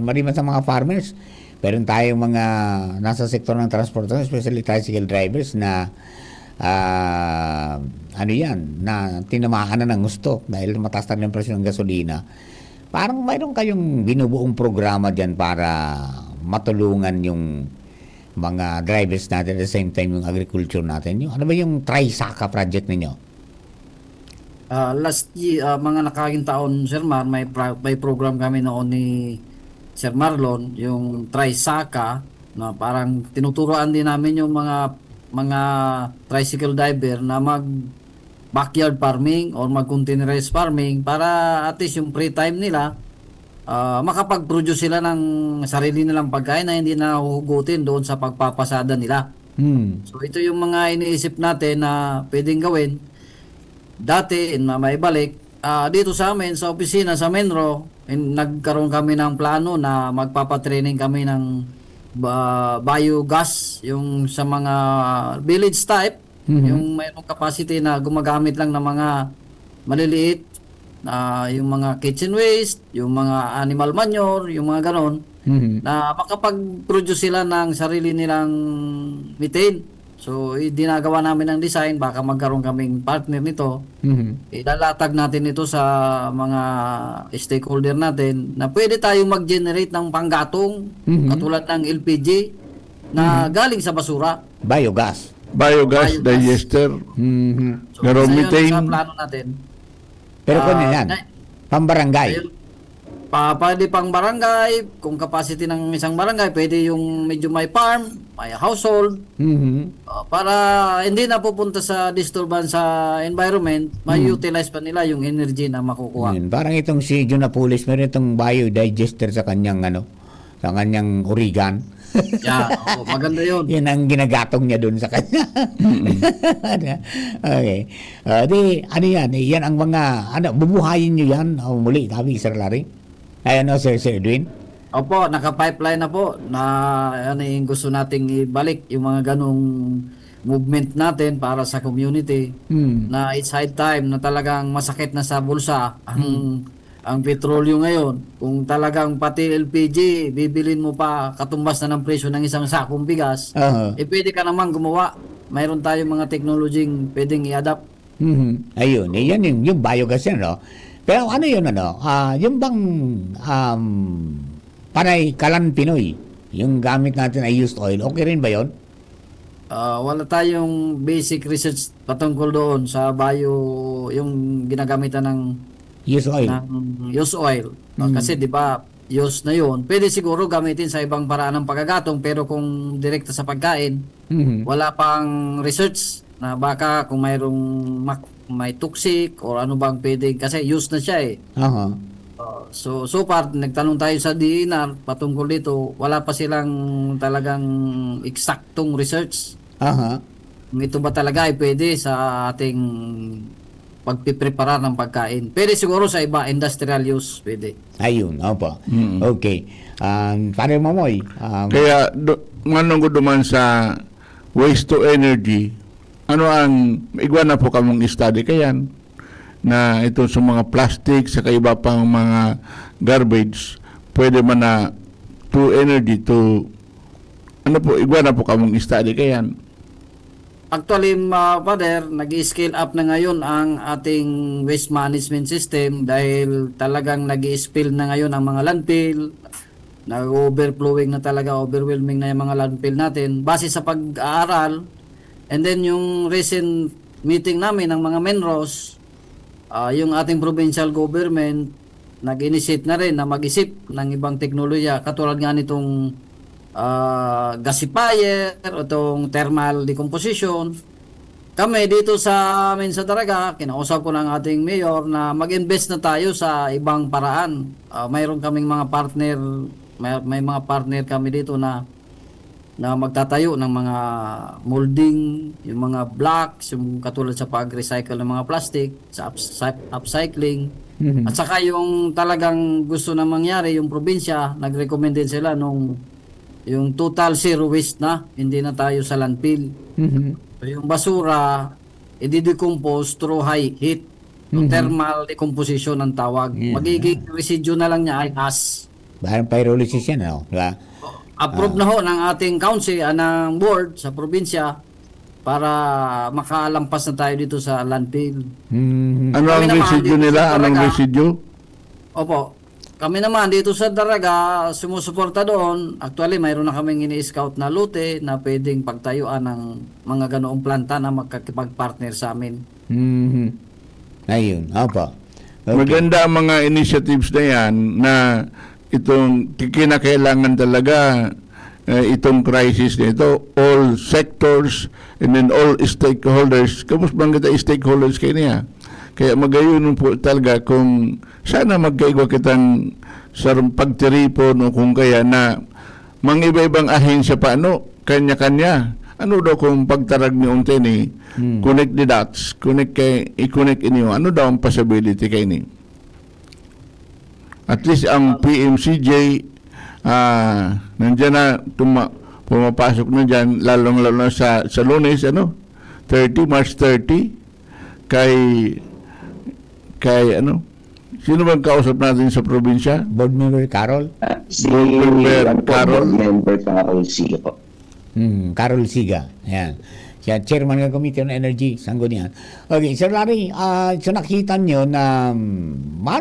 mariman sa mga farmers. Meron tayong mga nasa sektor ng transportasyon, especially tricycle drivers na na tinamaan na ng gusto dahil mataas na yung presyo ng gasolina. Parang mayroon kayong binubuong programa dyan para matulungan yung mga drivers natin at the same time yung agriculture natin. Ano ba yung Trisaka project ninyo? Last year, mga nakaging taon, Sir Mar, may program kami noon ni Sir Marlon, yung Trisaka, na parang tinuturoan din namin yung mga tricycle driver na mag backyard farming or mag containerized farming para at least yung free time nila makapag-produce sila ng sarili nilang pagkain na hindi na huhugutin doon sa pagpapasada nila. So ito yung mga iniisip natin na pwedeng gawin. Dati, maibalik, dito sa amin, sa opisina, sa Menro, nagkaroon kami ng plano na magpapatraining kami ng biogas, yung sa mga village type, yung mayroong capacity na gumagamit lang ng mga maliliit, yung mga kitchen waste, yung mga animal manure, yung mga ganon, na makapag-produce sila ng sarili nilang methane. So, dinagawa namin ng design, baka magkaroon kaming partner nito. Ilalatag natin ito sa mga stakeholder natin na pwede tayong mag-generate ng panggatong katulad ng LPG na galing sa basura. Biogas. Biogas digester, So, methane. sa plano natin. Pero kung yan, pambarangay. Pwede pang barangay, kung capacity ng isang barangay, pwede yung medyo may farm, may household, para hindi na pupunta sa disturbance sa environment, may utilize pa nila yung energy na makukuha. Parang itong si Junapulis, meron itong biodigester sa kanyang sa kanyang Origan. Maganda yun. Yan ang ginagatong niya doon sa kanya. Okay. Ano yan? Yan ang mga, bubuhayin nyo yan. Muli, sabi, Sir Larry. Sir Edwin? Opo, naka-pipeline na po na yung gusto nating ibalik yung mga ganong movement natin para sa community na it's high time na talagang masakit na sa bulsa ang petrolyo ngayon. Kung talagang pati LPG, bibilin mo pa katumbas na ng presyo ng isang sakong bigas, pwede ka naman gumawa. Mayroon tayong mga technology pwedeng i-adapt. Ayun, yan yung biogas yan, no? Pero ano yun, yung bang panay kalan Pinoy, yung gamit natin ay used oil, okay rin ba yun? Wala tayong basic research patungkol doon sa yung ginagamitan ng used oil. Used oil. Kasi di ba, used na yun. Pwede siguro gamitin sa ibang paraan ng pagkagatong, pero kung direkta sa pagkain, wala pang research na baka kung may toxic or ano bang pwede, kasi used na siya eh. So far, nagtanong tayo sa DENR patungkol dito, wala pa silang talagang eksaktong research. kung ito ba talaga ay pwede sa ating pagpiprepara ng pagkain. Pwede siguro sa iba, industrial use, pwede. Ayun, opo. Okay. Pare Mamoy, Kaya, manong ko duman sa waste to energy, ano ang, igwa na po kamong study kayan, na ito sa mga plastic, sa iba pang mga garbage, pwede man na to energy, to, ano po, igwa na po kamong study kayan. Actually, Father, nag-scale up na ngayon ang ating waste management system dahil talagang nag-spill na ngayon ang mga landfill, nag-overflowing na talaga, overwhelming na yung mga landfill natin. Base sa pag-aaral, and then yung recent meeting namin ng mga Menros, yung ating provincial government, nag-initiate na rin na mag-isip ng ibang teknolohiya, katulad nga nitong gasifier o itong thermal decomposition. Kami dito sa amin sa Daraga, kinausap ko ng ating mayor na mag-invest na tayo sa ibang paraan. Mayroon kaming mga partner, may mga partner kami dito na magtatayo ng mga molding, yung mga blocks, yung katulad sa pag-recycle ng mga plastic, sa upcycling. At saka yung talagang gusto na mangyari, yung probinsya, nag-recommend din sila nung yung total zero waste na, hindi na tayo sa landfill. So, yung basura, i-decompose through high heat. So, thermal decomposition ang tawag. Magiging residue na lang niya ay ash. parang pyrolysis yan, ano? Diba? Approve na ho ng ating council, ng board sa probinsya para makalampas na tayo dito sa landfill. Ano ang Kami naman residue dito nila? sa Anong Daraga. residue? Opo. Kami naman dito sa Daraga, sumusuporta doon. Actually, mayroon na kaming ini-scout na lote na pwedeng pagtayuan ng mga ganoong planta na magkakipag-partner sa amin. Ayun, opo. Okay. Maganda ang mga initiatives na yan na itong kinakailangan talaga itong crisis na ito, all sectors and then all stakeholders. Kamus bang kita stakeholders kayo niya? Kaya magayon po talaga kung sana magkaigwa kitang sa pagtiripon o kung kaya na mga iba-ibang ahensya pa, ano, kanya-kanya. Ano daw kung pagtarag ni unti ni connect the dots, i-connect inyo, ano daw ang possibility kayo ni? At least ang PMCJ, nandiyan na, pumapasok na dyan, lalong-lalo na sa Lunes, March 30, kay sino bang kausap natin sa probinsya? Board member Carol? Si Board member Carol. Board member Carol Siga po. Carol Siga. Ayan. Siya, chairman ng Committee on Energy. Sanggo niyan. Okay, Sir Larry, so nakita nyo na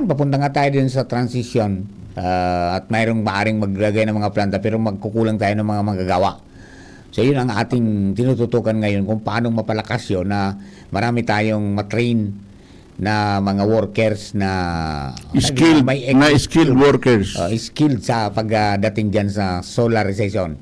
papunta nga tayo din sa transition at mayroong maaring maglagay ng mga planta pero magkukulang tayo ng mga manggagawa. So yun ang ating tinututukan ngayon kung paano mapalakas yun na marami tayong matrain na mga workers na Skilled workers. skilled sa pagdating dyan sa solarization.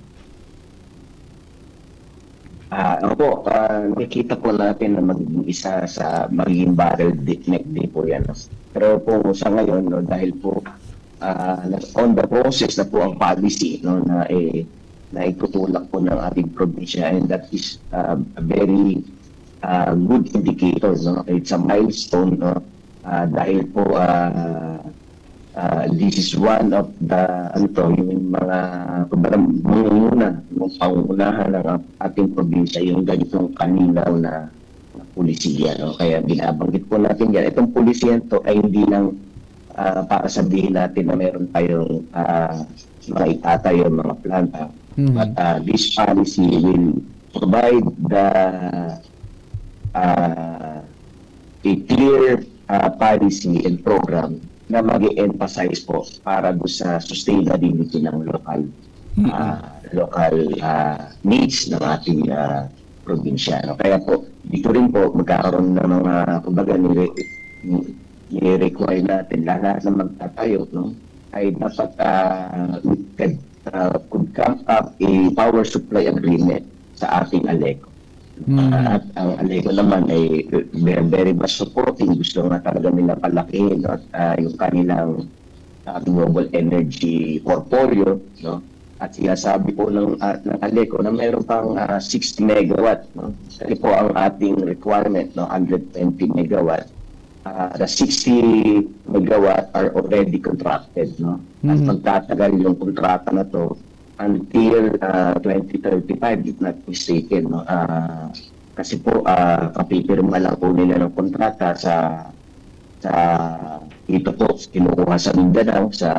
Opo, nakikita po natin na magiging isa sa magiging bottleneck din po yan. Pero po sa ngayon, dahil po on the process na po ang policy na itutulak po ng ating probinsya, and that is a very good indicator. It's a milestone dahil po this is one of the yung mga pangunahan ng ating probinsya, yung ganitong kaninaw na pulisiya. Kaya binabanggit po natin yan. Itong pulisiyan to ay hindi lang para sabihin natin na meron tayong mga itatayo, mga planta. But this policy will provide a clear policy and program na mag-emphasize po para do sa sustainability ng local needs ng ating probinsya. Kaya po, dito rin po magkakaroon ng mga kumbaga ni-require natin lahat na magtatayo, ay dapat could come up a power supply agreement sa ating ALECO. At ang ALECO naman ay very much supporting. Gusto nga talaga nila palakihin at yung kanilang renewable energy portfolio, At sinasabi po ng ALECO na mayroon pang 60 megawatt. No? Kasi po ang ating requirement, no, 120 megawatt. The 60 megawatt are already contracted. No? At magtatagal yung kontrata na to until 2035, if not mistaken. No? Kasi po, kapipirma lang po nila ng kontrata sa ito po, kinukuha sa Mindanao, sa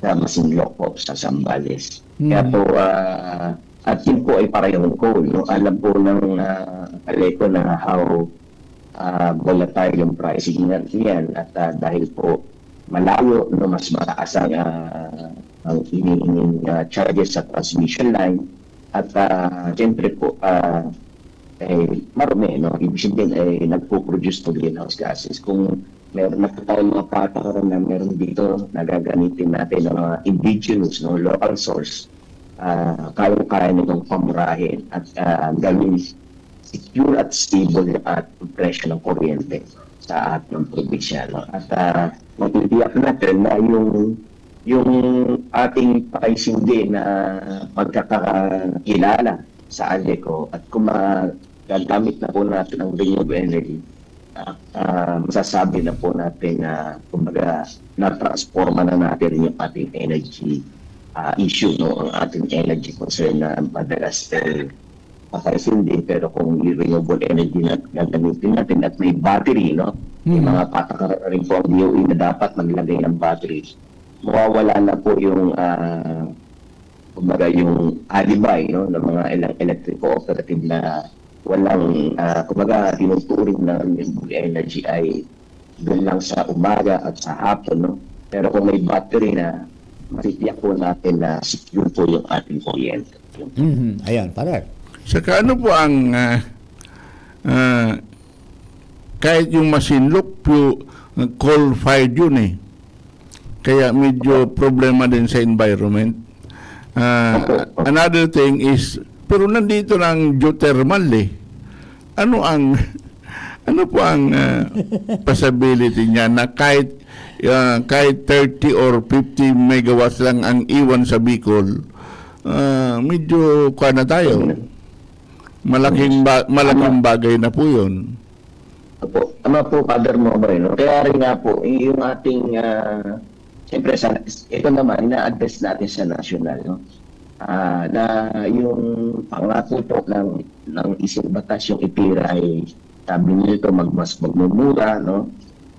Masinloc po, sa Zambales. Kaya po, at yun po ay parehong coal. No? Alam po ng ALECO na how volatile yung pricing niyan. At dahil po malayo, no, mas mataas ang hinihingi charges sa transmission line. At siyempre po, marami, no? Ibig sabihin ay nagpo-produce ng greenhouse gases. Kung meron na po tayong mga patakaran na meron dito, nagagamitin natin ng mga indigenous, no, local source, kaya nitong pamurahin at gawin secure at stable at presyo ng kuryente sa ating probinsya. No? At matitiyak natin na yung ating paisindi na pagkakakilala sa ALECO at kung gagamit na po natin ang renewable energy, masasabi na po natin na kumbaga na-transforma na natin yung ating energy issue, no? Ang ating energy concern na madalas makaisindi, pero kung renewable energy na gagamitin natin at may battery, no? May mga patakaran rin po ang DOE na dapat maglagay ng battery. Mawawala na po yung kumbaga yung alibay, no, ng mga ilang electric cooperative na walang kumbaga tinuturing na renewable energy ay doon lang sa umaga at sa hapon, no? Pero kung may battery na, matitiyak po natin na secure po yung ating kuryente. Ayan, pare. Saka ano po ang kahit yung Masinloc coal-fired yun eh. Kaya medyo problema din sa environment. Another thing is, pero nandito ng geothermal eh. Ano po ang possibility niya na kahit 30 or 50 megawatts lang ang iwan sa Bicol, medyo kuha na tayo. Malaking bagay na po yun. Opo. Tama po, Father Momoy. No? Kaya rin nga po, yung ating, siyempre, ito naman, ina-address natin sa national. No? Na yung pangako po ng isang batas, yung IPIRA ay sabi nito mas magmumura, no?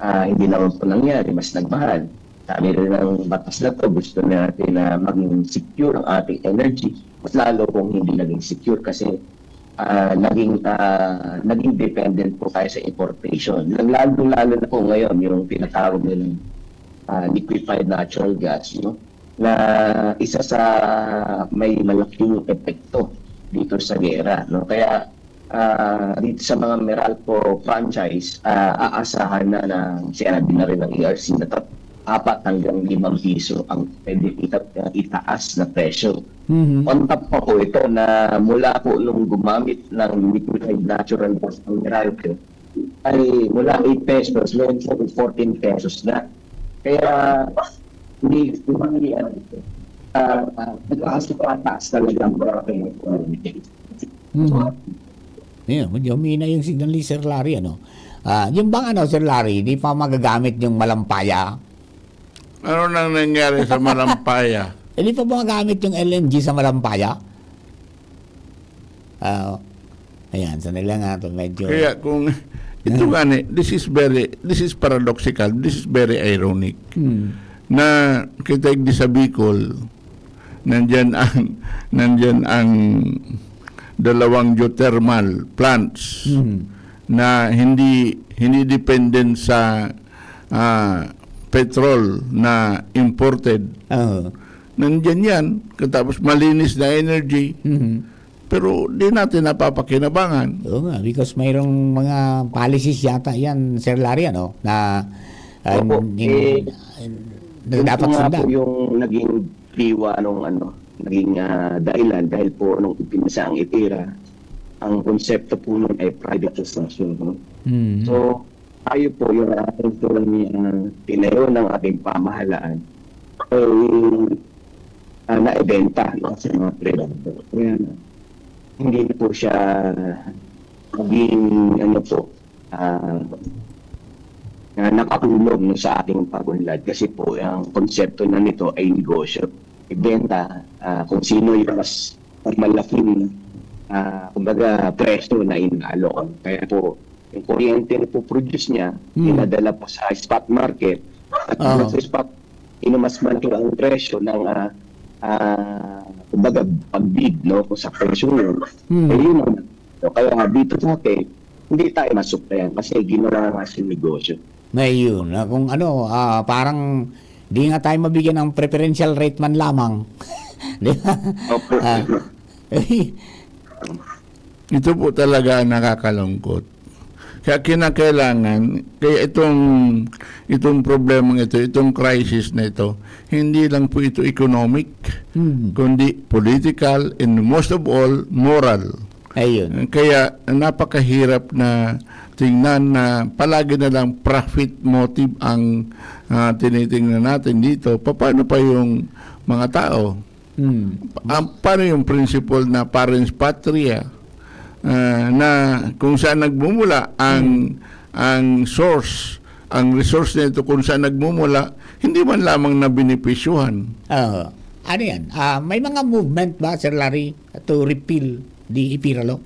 Hindi naman po nangyari, mas nagmahal. Sabi rin ng batas na to, gusto natin na maging secure ang ating energy. Mas lalo kung hindi naging secure kasi naging dependent po tayo sa importation. Lalo na po ngayon, yung tinatawag nilang liquefied natural gas, no? Na isa sa may malaking epekto dito sa gera, no? Kaya dito sa mga Meralco franchise, aasahan na sinabi na rin ng ERC na 4 hanggang 5 piso ang pwede itaas na presyo. On top pa po ito na mula po nung gumamit ng liquefied natural gas ng Meralco ay mula 8 pesos, ngayon po 14 pesos na. Kaya hindi nag-aas talaga ang Meralco. Medyo humina yung signal ni Sir Larry, ano? Yung bang Sir Larry, di pa magagamit yung malampaya? Ano nang nangyari sa Malampaya? Hindi pa magagamit yung LNG sa malampaya? Ayan, sanay lang nga ito, medyo... Kaya kung ito this is paradoxical, this is very ironic. Na kita sa Bicol, nandyan ang 2 geothermal plants na hindi dependent sa petrol na imported. Nandyan yan, katapos malinis na energy. Pero di natin napapakinabangan. Oo nga, because mayroong mga policies yata yan, Sir Larry, ano, na dapat sundan. Yung naging diwa naging dahilan dahil po nung ipinasa ang IPIRA, ang konsepto po nun ay privatization. No? So, tayo po yung ating tinayo ng ating pamahalaan naibenta, no, sa mga privado. Kaya hindi na po siya maging ano po, na nakatulong no, sa ating pagunlad kasi po ang konsepto na nito ay negosyo. Ibenta kung sino yung mas malaking kumbaga presyo na inaalok. Kaya po yung kuryente na po produce niya, dinadala po sa spot market at sa spot, mas malaki ang presyo ng kumbaga pag-bid no, kung sa presyo yun. Eh, yun ang, no, kaya dito sa atin, hindi tayo masuplayan kasi ginawa nga sa negosyo. May yun. Kung ano, parang di nga tayo mabigyan ng preferential rate man lamang. Di ba? Opo. Ito po talaga ang nakakalungkot. Kaya kinakailangan, kaya itong problemang ito, itong crisis na ito, hindi lang po ito economic, kundi political, and most of all, moral. Ayun. Kaya napakahirap na tingnan na palagi na lang profit motive ang tinitingnan natin dito. Paano pa yung mga tao? Paano yung principle na parents patria? Na kung saan nagmumula ang source, ang resource nito kung saan nagmumula, hindi man lamang na benepisyuhan. Ano yan? May mga movement ba, Sir Larry, to repeal the IPIRA law?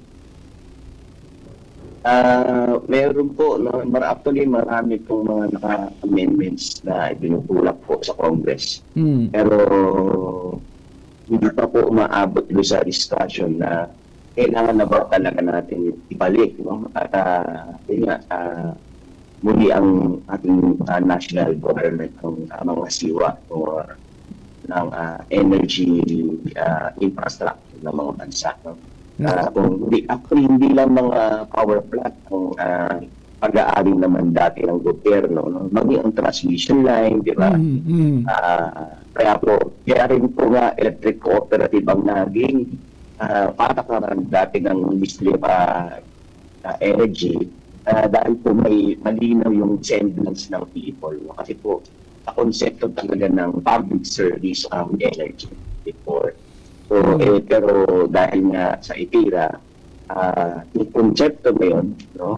Meron po, no, actually marami pong mga naka-amendments na ibinutulak po sa Congress. Pero hindi pa po umaabot doon sa discussion na kailangan na ba talaga natin ibalik, no? At muli ang ating national government ang mga siwa ng energy infrastructure ng mga bansa. No? Kung hindi lang mga power plant ang pag-aari naman dati ng gobyerno, no? Maging ang transmission line, di ba? Kaya rin po nga electric cooperative ang naging patakaran dati ng Ministry of Energy dahil po may malinaw yung semblance ng people. No? Kasi po, sa konsepto talaga ng public service ang energy before. So, pero dahil nga sa IPIRA, yung konsepto ngayon, no,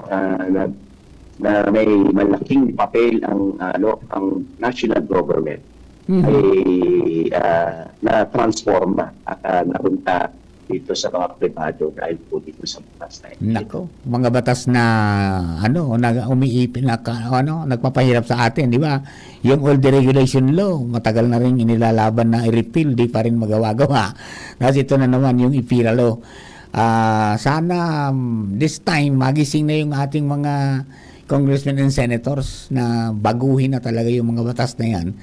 na may malaking papel ang national government ay na-transforma at napunta dito sa mga privado dahil po dito sa batas na ito. Nako, mga batas na umiipin na nagpapahirap sa atin, di ba? Yung old deregulation law, matagal na rin inilalaban na i-repeal, di pa rin magawa-gawa. Kasi ito na naman yung IPIRA law. Sana this time magising na yung ating mga congressmen and senators na baguhin na talaga yung mga batas na yan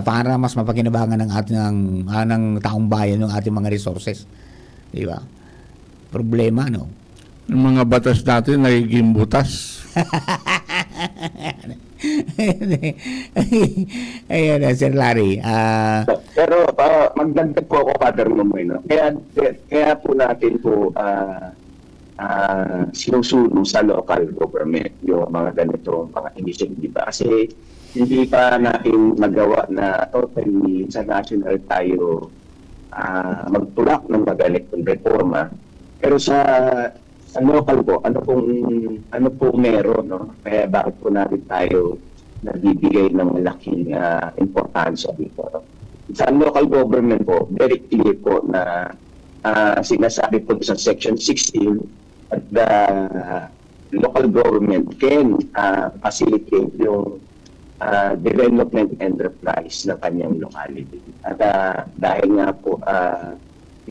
para mas mapakinabangan ng ating ng taong bayan yung ating mga resources. Di ba? Problema, no? Yung mga batas natin nagiging butas. Ayun, Sir Larry. Pero magdagdag po ako, Father Mamoy, no? Kaya po natin po sinusulo sa local government yung mga ganitong mga initiative. Kasi hindi pa natin magawa na totally sa national tayo magtulak ng maganitong reforma. Pero sa local po, ano po meron, no? Kaya bakit po natin tayo nagbibigay ng malaking importansya dito. No? Sa local government po, very clear po na sinasabi po sa Section 16 at the local government can facilitate yung development enterprise ng kanyang locality. At dahil nga po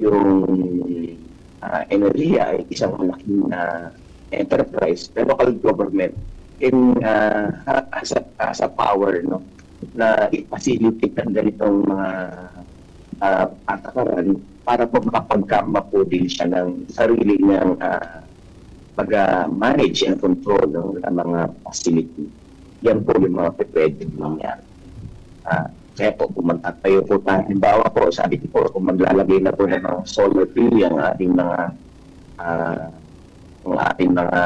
yung enerhiya ay isang malaking enterprise, the local government can has a power, no, na i-facilitate ang ganitong mga patakaran para po makapagkama po din siya ng sarili niyang pag-manage and control ng mga facility. Yan po yung mga pwede nangyari. Kaya po, kung magtatayo po tayo, halimbawa po, sabi ko po, kung maglalagay na po ng mga solar PV ang ating mga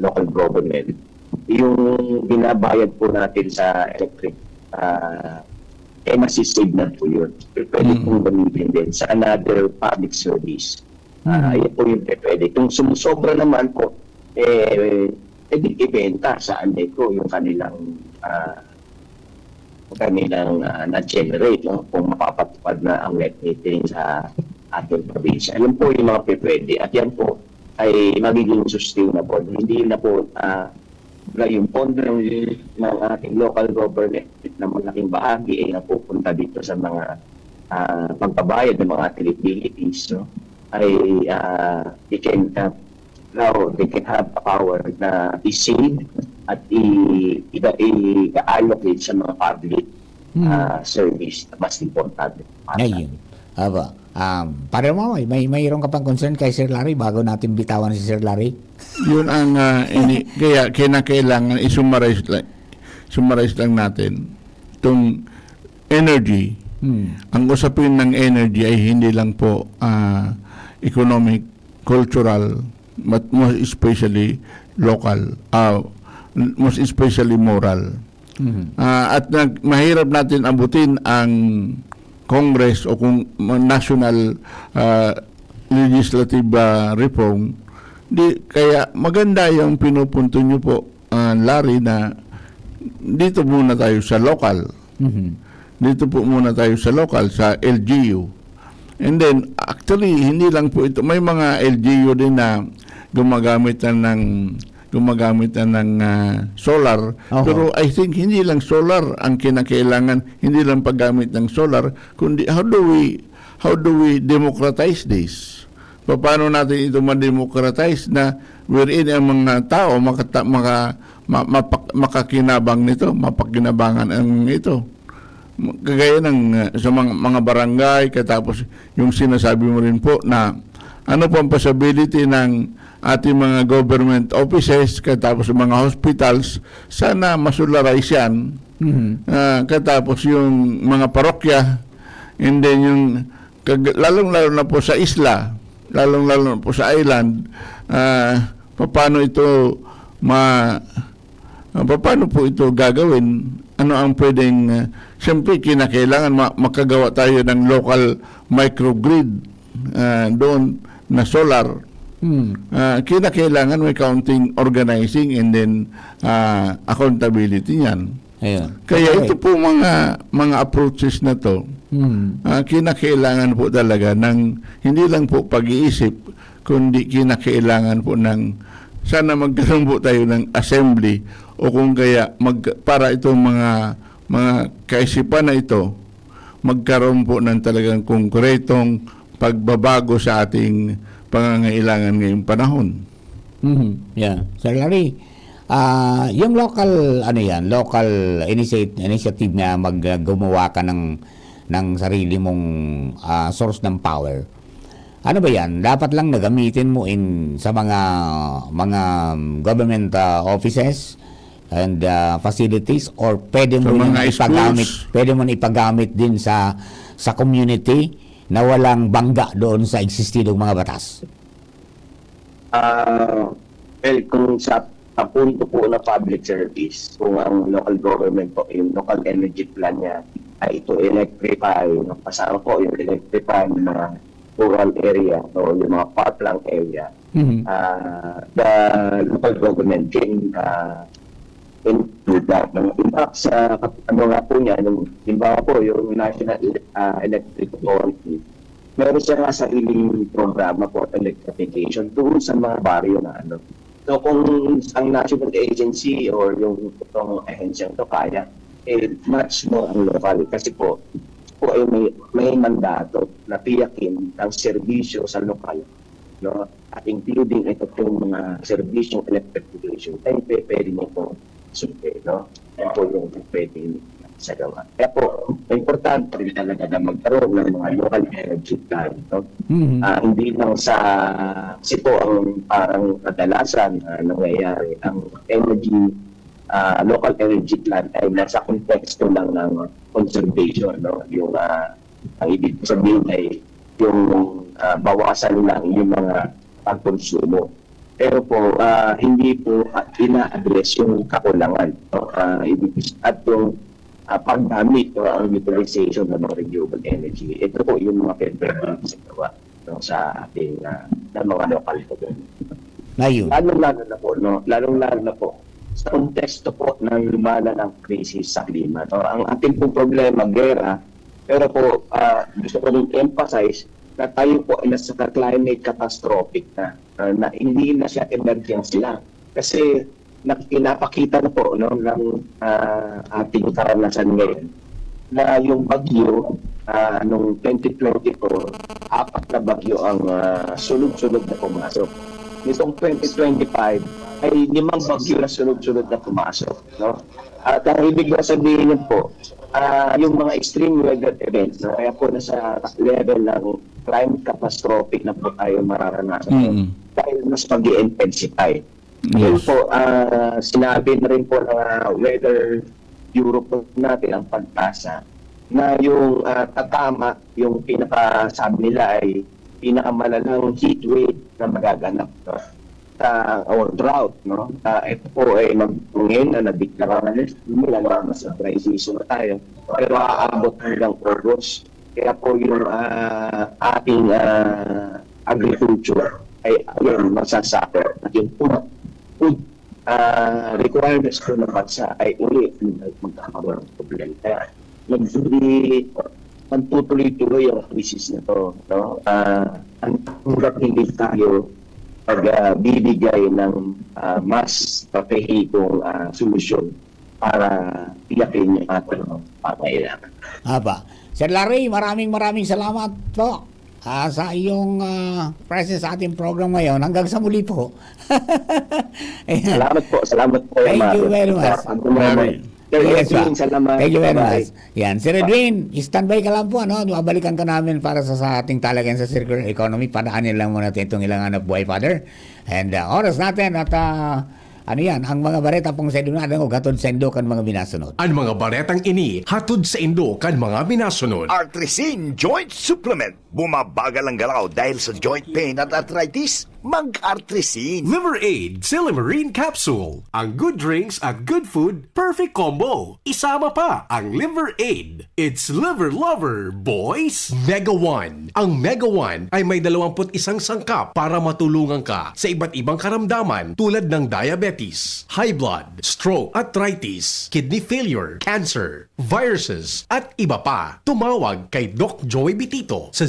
local government, yung binabayad po natin sa electric masisave na po yun. Pwede pong gamitin din sa another public service. Yan po yung pwede. Kung sumusobra naman po, pwede ibenta sa ANECO yung kanilang na-generate, no? Kung mapapatupad na ang net metering sa ating probinsya. Yan po yung mga pwede. At yan po ay magiging sustainable. Hindi na po yung pondo ng ating local government na malaking bahagi ay napupunta dito sa mga pagbabayad ng mga utilities, no? Ay they can have the power na i-save at i-allocate sa mga public service na mas importante. Ayun. Aba. Pareho mo, mayroon ka pang concern kay Sir Larry bago natin bitawan si Sir Larry? Yun ang kaya kinakailangan i-summarize lang natin itong energy. Ang usapin ng energy ay hindi lang po economic, cultural, but most especially local, most especially moral. At mahirap natin abutin ang Congress o kung national legislative reform. Kaya maganda yung pinupunto nyo po, Larry, na dito muna tayo sa local. Dito po muna tayo sa local, sa LGU. And then, actually, hindi lang po ito. May mga LGU din na gumagamit na ng solar. Pero I think hindi lang solar ang kinakailangan, hindi lang paggamit ng solar, kundi how do we democratize this? Paano natin ito ma-democratize na wherein ang mga tao makakinabang nito, mapakinabangan ang ito. Kagaya ng sa mga barangay, katapos yung sinasabi mo rin po na ano po ang possibility ng ating mga government offices, katapos mga hospitals, sana masolarize yan. Katapos yung mga parokya, and then yung lalong-lalo na po sa isla, lalong-lalo na po sa island, paano po ito gagawin? Ano ang pwedeng, siyempre kinakailangan makagawa tayo ng local microgrid doon na solar. Kinakailangan may counting, organizing, and then accountability niyan. Ayun. Kaya ito po mga approaches na to, kinakailangan po talaga ng hindi lang po pag-iisip, kundi kinakailangan po ng sana magkaroon po tayo ng assembly o kung kaya para itong mga kaisipan na ito magkaroon po ng talagang konkretong pagbabago sa ating pangangailangan ngayong panahon. Yeah. Sir Larry, yung local initiative na gumawa ka ng sarili mong source ng power. Ano ba yan? Dapat lang nagamitin mo sa mga government offices and facilities, or pwede mo ipagamit din sa community na walang bangga doon sa existidong mga batas? Kung sa punto po na public service, kung ang local government po, yung local energy plan niya ay ito electrify, kasama po yung electrify ng mga rural area o yung mga parkland area, the local government can include that. In fact, sa nga po niya, halimbawa po yung National Electric Authority, meron siya nga sariling programa po electrification doon sa mga baryo na ano. So kung ang national agency or yung itong ahensyang to kaya, much more ang local. Kasi po ay may mandato na tiyakin ang serbisyo sa lokal, no? At including ito pong mga serbisyong electrification ay pwede mo po sumpe, no? Yan po yung pwede sa gawa. Kaya po, importante rin talaga na magkaroon ng mga local energy plan, no? Hindi lang kasi po ang parang kadalasan nangyayari ang local energy plan ay nasa konteksto lang ng conservation, no? Yung ang ibig sabihin ay yung bawasan lang yung mga pagkonsumo. Pero po hindi po ina-address yung kakulangan, no? At yung paggamit o ang utilization ng mga renewable energy. Ito po yung mga pwede sa gawa sa ating ng mga local community. Ngayon. Lalong-lalo na po sa konteksto po ng lumala ng krisis sa klima. No? Ang ating pong problema, gera, pero po gusto ko rin emphasize na tayo po ay nasa climate catastrophic na hindi na siya emergency lang. Kasi pinapakita na po ng ating karanasan ngayon na yung bagyo noong 2024, 4 na bagyo ang sunod-sunod na pumasok. Nitong 2025 ay 5 bagyo na sunod-sunod na pumasok. No? At ang ibig na sabihin yun po, yung mga extreme weather events, no? Kaya po nasa level ng climate catastrophic na po tayo mararanasan dahil mas mag-i-intensify. Yun po, sinabi na rin po ng Weather Bureau po natin ang pagtasa na yung tatama, yung pinakasabi nila ay pinakamalalang heat wave na magaganap, no? Or drought, no? Ito po ay ngayon na nabiglaran nila na sa dry season na tayo, pero aabot hanggang August. Kaya po yung ating agriculture ay ayun, masasuffer. At yung food requirements ko ng bansa ay uli magkakaroon ng problema. Kaya magtutuloy-tuloy ang krisis na to. No? Ang hirap hindi tayo pagbibigay ng mas papahigong solusyon para tiyakin yung ating pangailangan. Sir Larry, maraming salamat po sa iyong presence sa ating program ngayon. Hanggang sa muli po. Salamat po. Thank you very much. Yes, Salamat. Thank you very much. Yan. Sir Edwin, standby ka lang po. Babalikan ka namin para sa ating talagan sa circular economy. Padaanin lang muna itong ilang hanap buhay, Father. And oras natin at ang mga bareta pong sa idunadang o gatod sa indo kan mga binasunod. Ang mga baretang ini hatod sa indo kan mga binasunod. Artrisin Joint Supplement. Bumabagal ang galaw dahil sa joint pain at arthritis. Mag-Artrisin. Liver Aid Silimarine Capsule. Ang good drinks at good food, perfect combo. Isama pa ang Liver Aid. It's liver lover, boys! Mega One. Ang Mega One ay may 21 sangkap para matulungan ka sa iba't ibang karamdaman tulad ng diabetes, high blood, stroke, arthritis, kidney failure, cancer, viruses, at iba pa. Tumawag kay Doc Joey Bitito sa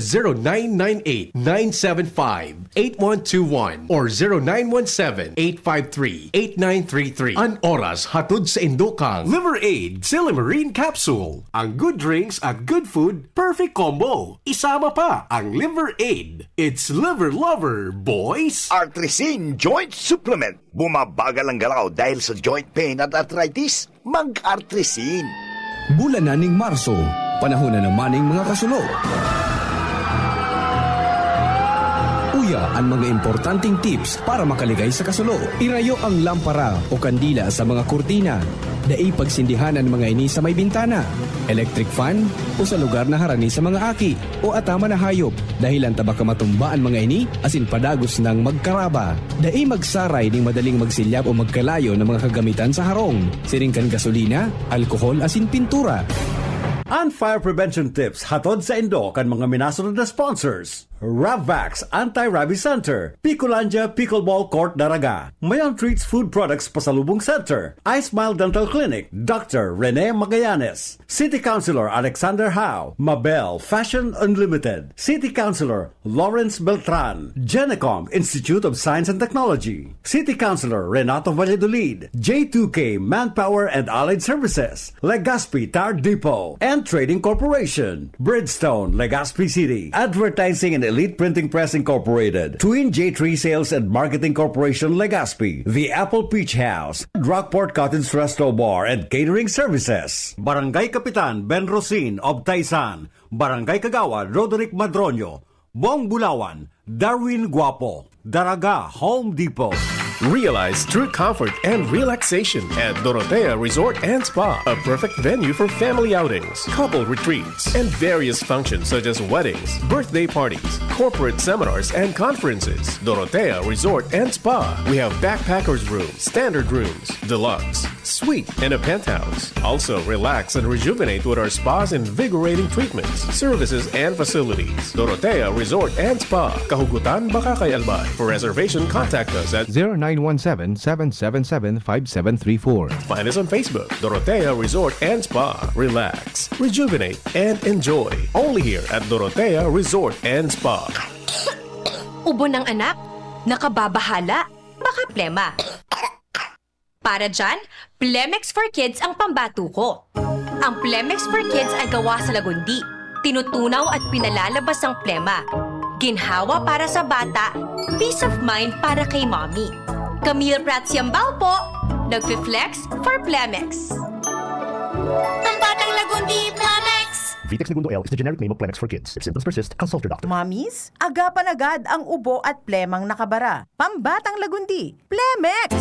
0998-975-8121 or 0917-853-8933. Ang oras hatod sa Indokang Liver Aid Silimarine Capsule. Ang good drinks at good food, perfect combo. Isama pa ang Liver Aid. It's liver lover, boys! Artrisin Joint Supplement. Bumabagal ang galaw dahil sa joint pain at arthritis. Mag-Artrisin. Bulan na ning Marso, panahon na naman ng mga kasulo. Uya ang mga importanteng tips para makaligay sa kasulo. Irayo ang lampara o kandila sa mga kurtina. Dai pagsindihan ang mga ini sa may bintana, electric fan o sa lugar na harani sa mga aki o atama na hayop dahil ang tabaka matumba ang mga ini asin padagos ng magkaraba. Dai magsaray ning madaling magsilyap o magkalayo ng mga kagamitan sa harong, siringkan gasolina, alkohol asin pintura. Ang fire prevention tips hatod sa indo kan mga minasunod na sponsors. Ravvax Anti-Rabies Center, Picolandia Pickleball Court Daraga, Mayon Treats Food Products Pasalubong Center, iSmile Dental Clinic, Dr. Rene Magallanes, City Councilor Alexander Howe, Mabel Fashion Unlimited, City Councilor Lawrence Beltran, Genecom Institute of Science and Technology, City Councilor Renato Valladolid, J2K Manpower and Allied Services, Legazpi Tire Depot, and Trading Corporation, Bridgestone, Legazpi City, Advertising and Elite Printing Press Incorporated, Twin J3 Sales and Marketing Corporation Legazpi, The Apple Peach House, Rockport Cottage Resto Bar and Catering Services, Barangay Kapitan Ben Rosin of Taisan, Barangay Kagawad Roderick Madronio, Bong Bulawan, Darwin Guapo, Daraga Home Depot. Realize true comfort and relaxation at Dorotea Resort and Spa, a perfect venue for family outings, couple retreats, and various functions such as weddings, birthday parties, corporate seminars, and conferences. Dorotea Resort and Spa. We have backpackers rooms, standard rooms, deluxe, suite, and a penthouse. Also, relax and rejuvenate with our spas and invigorating treatments, services, and facilities. Dorotea Resort and Spa, Kahugutan, Bakakay, Albay. For reservation, contact us at 0917-777-5734. Find us on Facebook, Dorotea Resort and Spa. Relax, rejuvenate, and enjoy. Only here at Dorotea Resort and Spa. Ubo ng anak, nakababahala, baka plema. Para dyan, Plemex for Kids ang pambato ko. Ang Plemex for Kids ay gawa sa lagundi. Tinutunaw at pinalalabas ang plema. Ginhawa para sa bata, peace of mind para kay mommy. Camille Prats Yambao po, nagfi-flex for Plemex. Pambatang lagundi, Plemex! Vitex Segundo L is the generic name of Plemex for kids. If symptoms persist, consult your doctor. Mommies, agapan agad ang ubo at plemang nakabara. Pambatang lagundi, Plemex!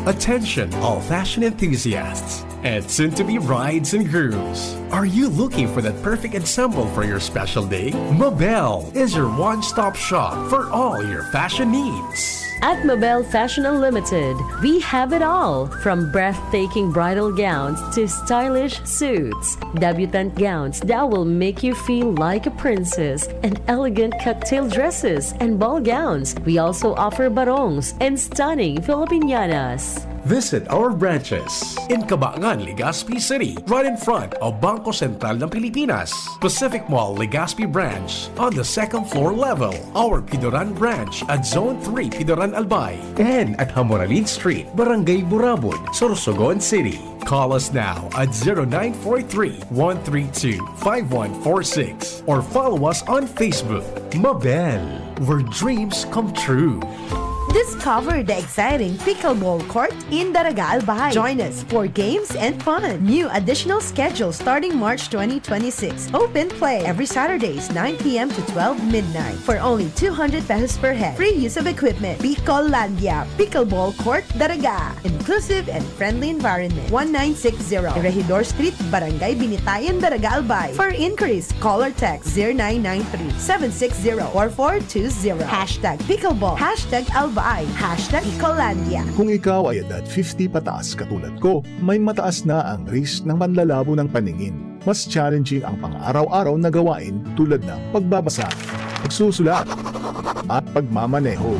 Attention, all fashion enthusiasts and soon-to-be brides and grooms. Are you looking for that perfect ensemble for your special day? Mabel is your one-stop shop for all your fashion needs. At Mabel Fashion Unlimited, we have it all, from breathtaking bridal gowns to stylish suits, debutante gowns that will make you feel like a princess, and elegant cocktail dresses and ball gowns. We also offer barongs and stunning Filipiñanas. Visit our branches in Cabangan, Legazpi City, right in front of Bangko Sentral ng Pilipinas. Pacific Mall, Legazpi branch on the second floor level. Our Pidoran branch at Zone 3, Pidoran Albay. And at Hamoralin Street, Barangay Burabud, Sorsogon City. Call us now at 0943-132-5146 or follow us on Facebook. Mabel, where dreams come true. Discover the exciting pickleball court in Daraga, Albay. Join us for games and fun. New additional schedule starting March 2026. Open play every Saturdays 9 p.m. to 12 midnight for only 200 pesos per head. Free use of equipment. Bicollandia Pickleball Court, Daraga. Inclusive and friendly environment. 1960 Regidor Street, Barangay Binitayan, Daraga, Albay. For inquiries, call or text 0993-760-4420. Hashtag Pickleball. Hashtag Albay. Hashtag Ecolandia. Kung ikaw ay edad 50 pataas katulad ko, may mataas na ang risk ng panlalabo ng paningin. Mas challenging ang pang-araw-araw na gawain tulad ng pagbabasa, pagsusulat, at pagmamaneho.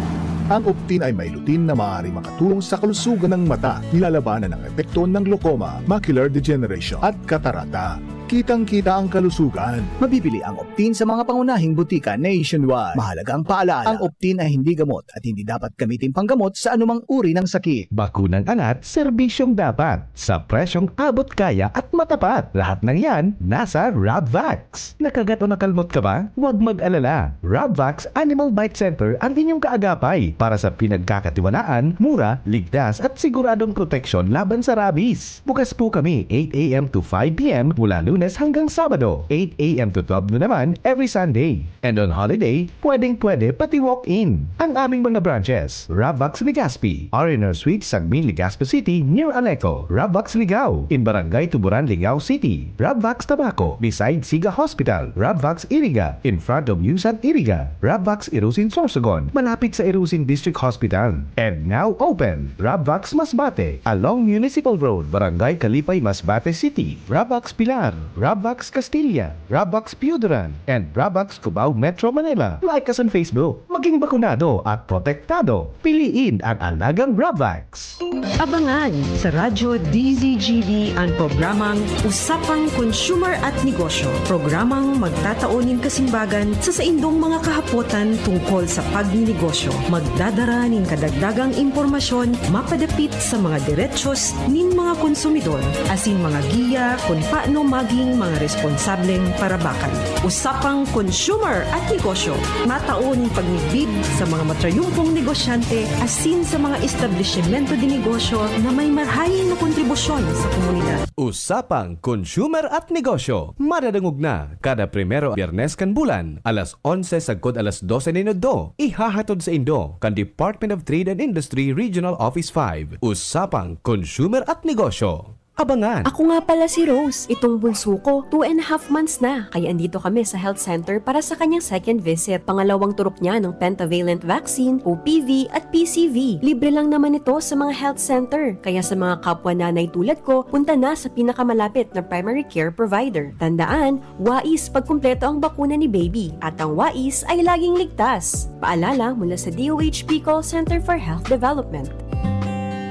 Ang Optin ay may lutin na maaari makatulong sa kalusugan ng mata, nilalabanan ang epekto ng glaucoma, macular degeneration at katarata. Kitang-kita ang kalusugan. Mabibili ang Optin sa mga pangunahing butika nationwide. Mahalaga ang paalala, ang Optin ay hindi gamot at hindi dapat gamitin panggamot sa anumang uri ng sakit. Bakunang alat, serbisyong dapat, sa presyong abot kaya at matapat. Lahat ng yan, nasa Rabvax. Nakagat o nakalmot ka ba? Huwag mag-alala. Rabvax Animal Bite Center ang inyong kaagapay para sa pinagkakatiwalaan, mura, ligtas at siguradong proteksyon laban sa rabies. Bukas po kami 8 a.m. to 5 p.m. mula Lunes hanggang Sabado, 8 a.m. to 12 noon naman every Sunday. And on holiday, pwedeng-pwede pati walk-in. Ang aming mga branches, Rabvax Legazpi, R&R Suite, Sagmin, Legazpi City, near Aleco, Rabvax Ligao, in Barangay Tuburan, Ligao City, Rabvax Tabaco, beside Siga Hospital, Rabvax Iriga, in front of USAN Iriga, Rabvax Irusin Sorsogon, malapit sa Irusin District Hospital. And now open, Rabvax Masbate, along Municipal Road, Barangay Kalipay, Masbate City, Rabvax Pilar, Rabvax Castilla, Rabvax Piudaran, and Rabvax Cubao Metro Manila. Like us on Facebook. Maging bakunado at protektado. Piliin ang alagang Rabvax. Abangan sa Radyo DZGB ang programang Usapang Consumer at Negosyo. Programang magtataunin kasimbagan sa saindong mga kahapotan tungkol sa pagninegosyo. Magdadara nin kadagdagang impormasyon mapadapit sa mga diretsyon nin mga konsumidor, asin mga giya kung paano maging mga responsableng parabakan. Usapang Consumer at Negosyo. Mataon pagnibid sa mga matrayumpong negosyante asin sa mga establishmento de negosyo na may marhayin na kontribusyon sa komunidad. Usapang Consumer at Negosyo. Madadangog na kada primero Biyernes kan bulan, alas 11 sagkod alas 12 minuto. Ihahatod sa Indo kan Department of Trade and Industry Regional Office 5. Usapang Consumer at Negosyo. Abangan! Ako nga pala si Rose. Itong bunso ko, 2.5 months na. Kaya andito kami sa health center para sa kanyang second visit. Pangalawang turok niya ng pentavalent vaccine, OPV at PCV. Libre lang naman ito sa mga health center. Kaya sa mga kapwa nanay tulad ko, punta na sa pinakamalapit na primary care provider. Tandaan, wais pag kumpleto ang bakuna ni baby. At ang wais ay laging ligtas. Paalala mula sa DOH Bicol Center for Health Development.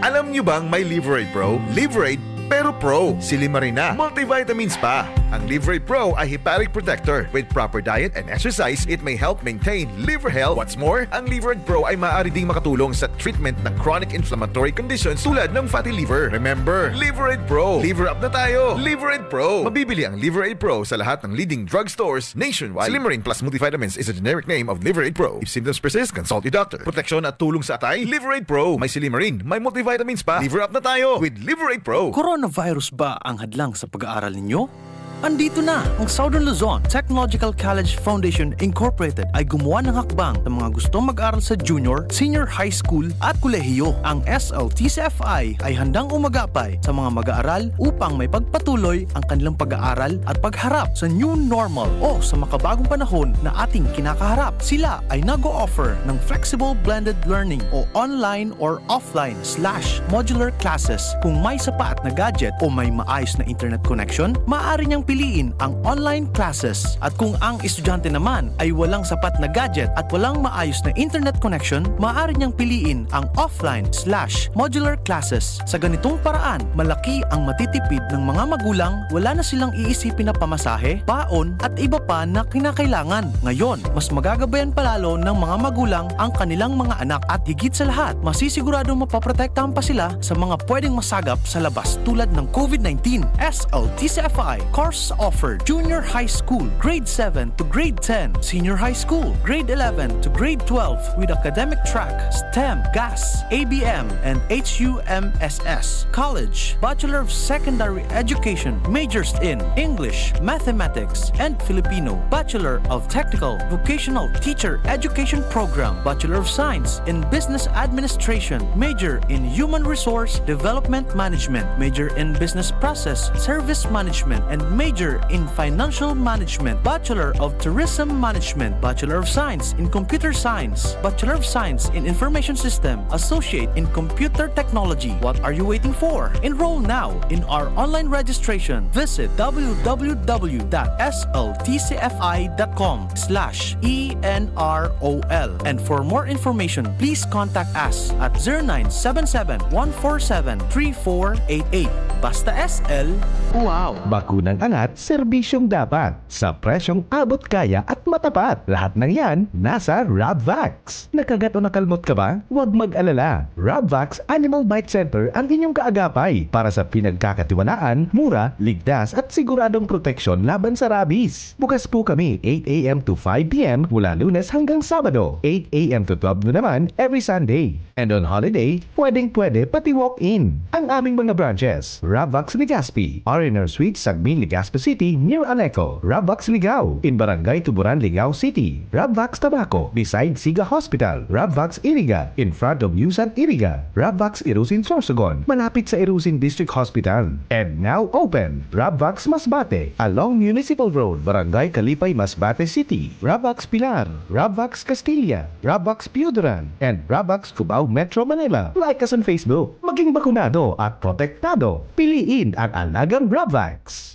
Alam niyo bang may Liverade Pro? Liverade pero Pro. Silima rin na. Multivitamins pa. Ang Liverade Pro ay hepatic protector. With proper diet and exercise, it may help maintain liver health. What's more, ang Liverade Pro ay maaari ding makatulong sa treatment ng chronic inflammatory conditions tulad ng fatty liver. Remember, Liverade Pro. Liver up na tayo. Liverade Pro. Mabibili ang Liverade Pro sa lahat ng leading drugstores nationwide. Slimmering plus multivitamins is a generic name of Liverade Pro. If symptoms persist, consult your doctor. Proteksyon at tulong sa atay, Liverade Pro. May Slimmering, may multivitamins pa. Liver up na tayo with Liverade Pro. Coronavirus ba ang hadlang sa pag-aaral ninyo? Andito na! Ang Southern Luzon Technological College Foundation Incorporated ay gumawa ng hakbang sa mga gustong mag-aral sa junior, senior high school at kolehiyo. Ang SLTCFI ay handang umagapay sa mga mag-aaral upang may pagpatuloy ang kanilang pag-aaral at pagharap sa new normal o sa makabagong panahon na ating kinakaharap. Sila ay nag-o-offer ng flexible blended learning o online or offline/modular classes. Kung may sapat na gadget o may maayos na internet connection, maaari niyang piliin ang online classes. At kung ang estudyante naman ay walang sapat na gadget at walang maayos na internet connection, maaari niyang piliin ang offline/modular classes. Sa ganitong paraan, malaki ang matitipid ng mga magulang, wala na silang iisipin na pamasahe, baon at iba pa na kinakailangan. Ngayon, mas magagabayan palalo ng mga magulang ang kanilang mga anak at higit sa lahat, masisiguradong mapaprotektahan pa sila sa mga pwedeng masagap sa labas tulad ng COVID-19. SLTCFI course offered junior high school, grade 7 to grade 10, senior high school, grade 11 to grade 12 with academic track, STEM, GAS, ABM, and HUMSS. College, Bachelor of Secondary Education, majors in English, Mathematics, and Filipino. Bachelor of Technical Vocational Teacher Education Program, Bachelor of Science in Business Administration, major in Human Resource Development Management, major in Business Process Service Management, and major in Financial Management, Bachelor of Tourism Management, Bachelor of Science in Computer Science, Bachelor of Science in Information System, Associate in Computer Technology. What are you waiting for? Enroll now in our online registration. Visit www.sltcfi.com/ENROL. And for more information, please contact us at 0977-147-3488. Basta SL, wow! Bakunang angat, serbisyong dapat. Sa presyong abot kaya at matapat. Lahat ng yan, nasa Rabvax. Nakagat o nakalmot ka ba? Huwag mag-alala. Rabvax Animal Bite Center ang inyong kaagapay para sa pinagkakatiwalaan, mura, ligtas at siguradong proteksyon laban sa rabies. Bukas po kami 8 a.m. to 5 p.m. mula Lunes hanggang Sabado, 8 a.m. to 12 noon naman every Sunday. And on holiday, pwedeng-pwede pati walk-in. Ang aming mga branches, Rabvax Legazpi, R&R Suites, Sagmin, Legazpi City, near Aleco. Rabvax Ligao, in Barangay Tuburan, Ligao City. Rabvax Tabaco, beside Siga Hospital. Rabvax Iriga, in front of Yusan Iriga. Rabvax Irusin Sorsogon, malapit sa Irusin District Hospital. And now open, Rabvax Masbate, along Municipal Road, Barangay Kalipay, Masbate City. Rabvax Pilar, Rabvax Castilla, Rabvax Piuduran, and Rabvax Cubao Metro Manila. Like us on Facebook. Maging bakunado at protektado. Piliin ang alagang Rabvax.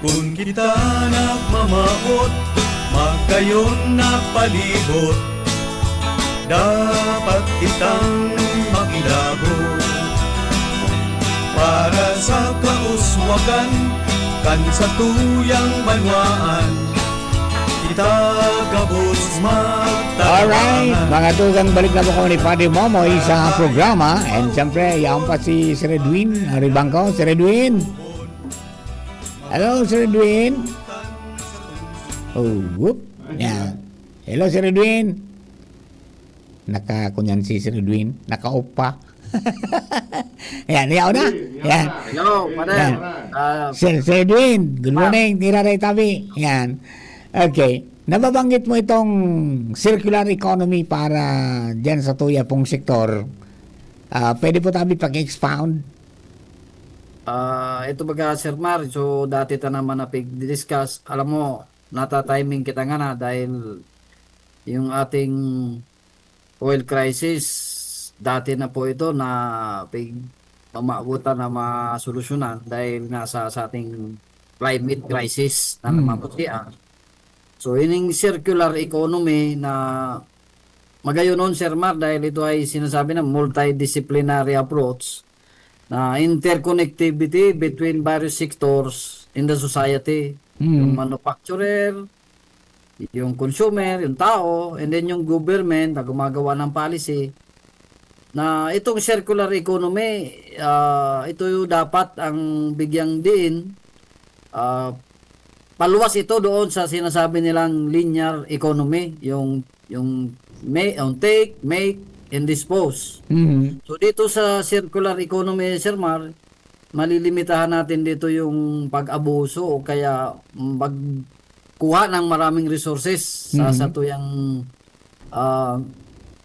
Kung kita nagmamaot, magkayon na palibot, dapat kitang makilabot. Para sa kauswagan, kan sa tuyang banwaan, kita kabos magtawanan. Alright, mga tugang, balik na po kami ni Padre Momoy sa programa. And siyempre, yaon pa si Sir Edwin, Ribangko. Sir Edwin. Hello, Sir Edwin. Oh, whoop. Yeah. Hello, Sir Edwin. Nakakunyan si Sir Edwin. Nakaupa. Yan, yaw na. Yan. Hello, Pader. Sir Edwin, good morning. Tiraray Tabi. Yan. Okay. Nababanggit mo itong circular economy para dyan sa tuya pong sektor. Pwede po tabi pag-expound? Ito baga Sir Mar, so dati ta naman na pig-discuss. Alam mo, nata-timing kita nga na dahil yung ating oil crisis, dati na po ito na pamaabutan na masolusyonan dahil nasa sa ating climate crisis na namamutian. So, yun circular economy na magayon nun, Sir Mar, dahil ito ay sinasabi na multidisciplinary approach na interconnectivity between various sectors in the society. Yung manufacturer, yung consumer, yung tao, and then yung government na gumagawa ng policy. Na itong circular economy, ito yung dapat ang bigyang din. Paluwas ito doon sa sinasabi nilang linear economy, yung take, make, and dispose. So dito sa circular economy, Sir Mar, malilimitahan natin dito yung pag-abuso o kaya magkuha ng maraming resources sa tuyang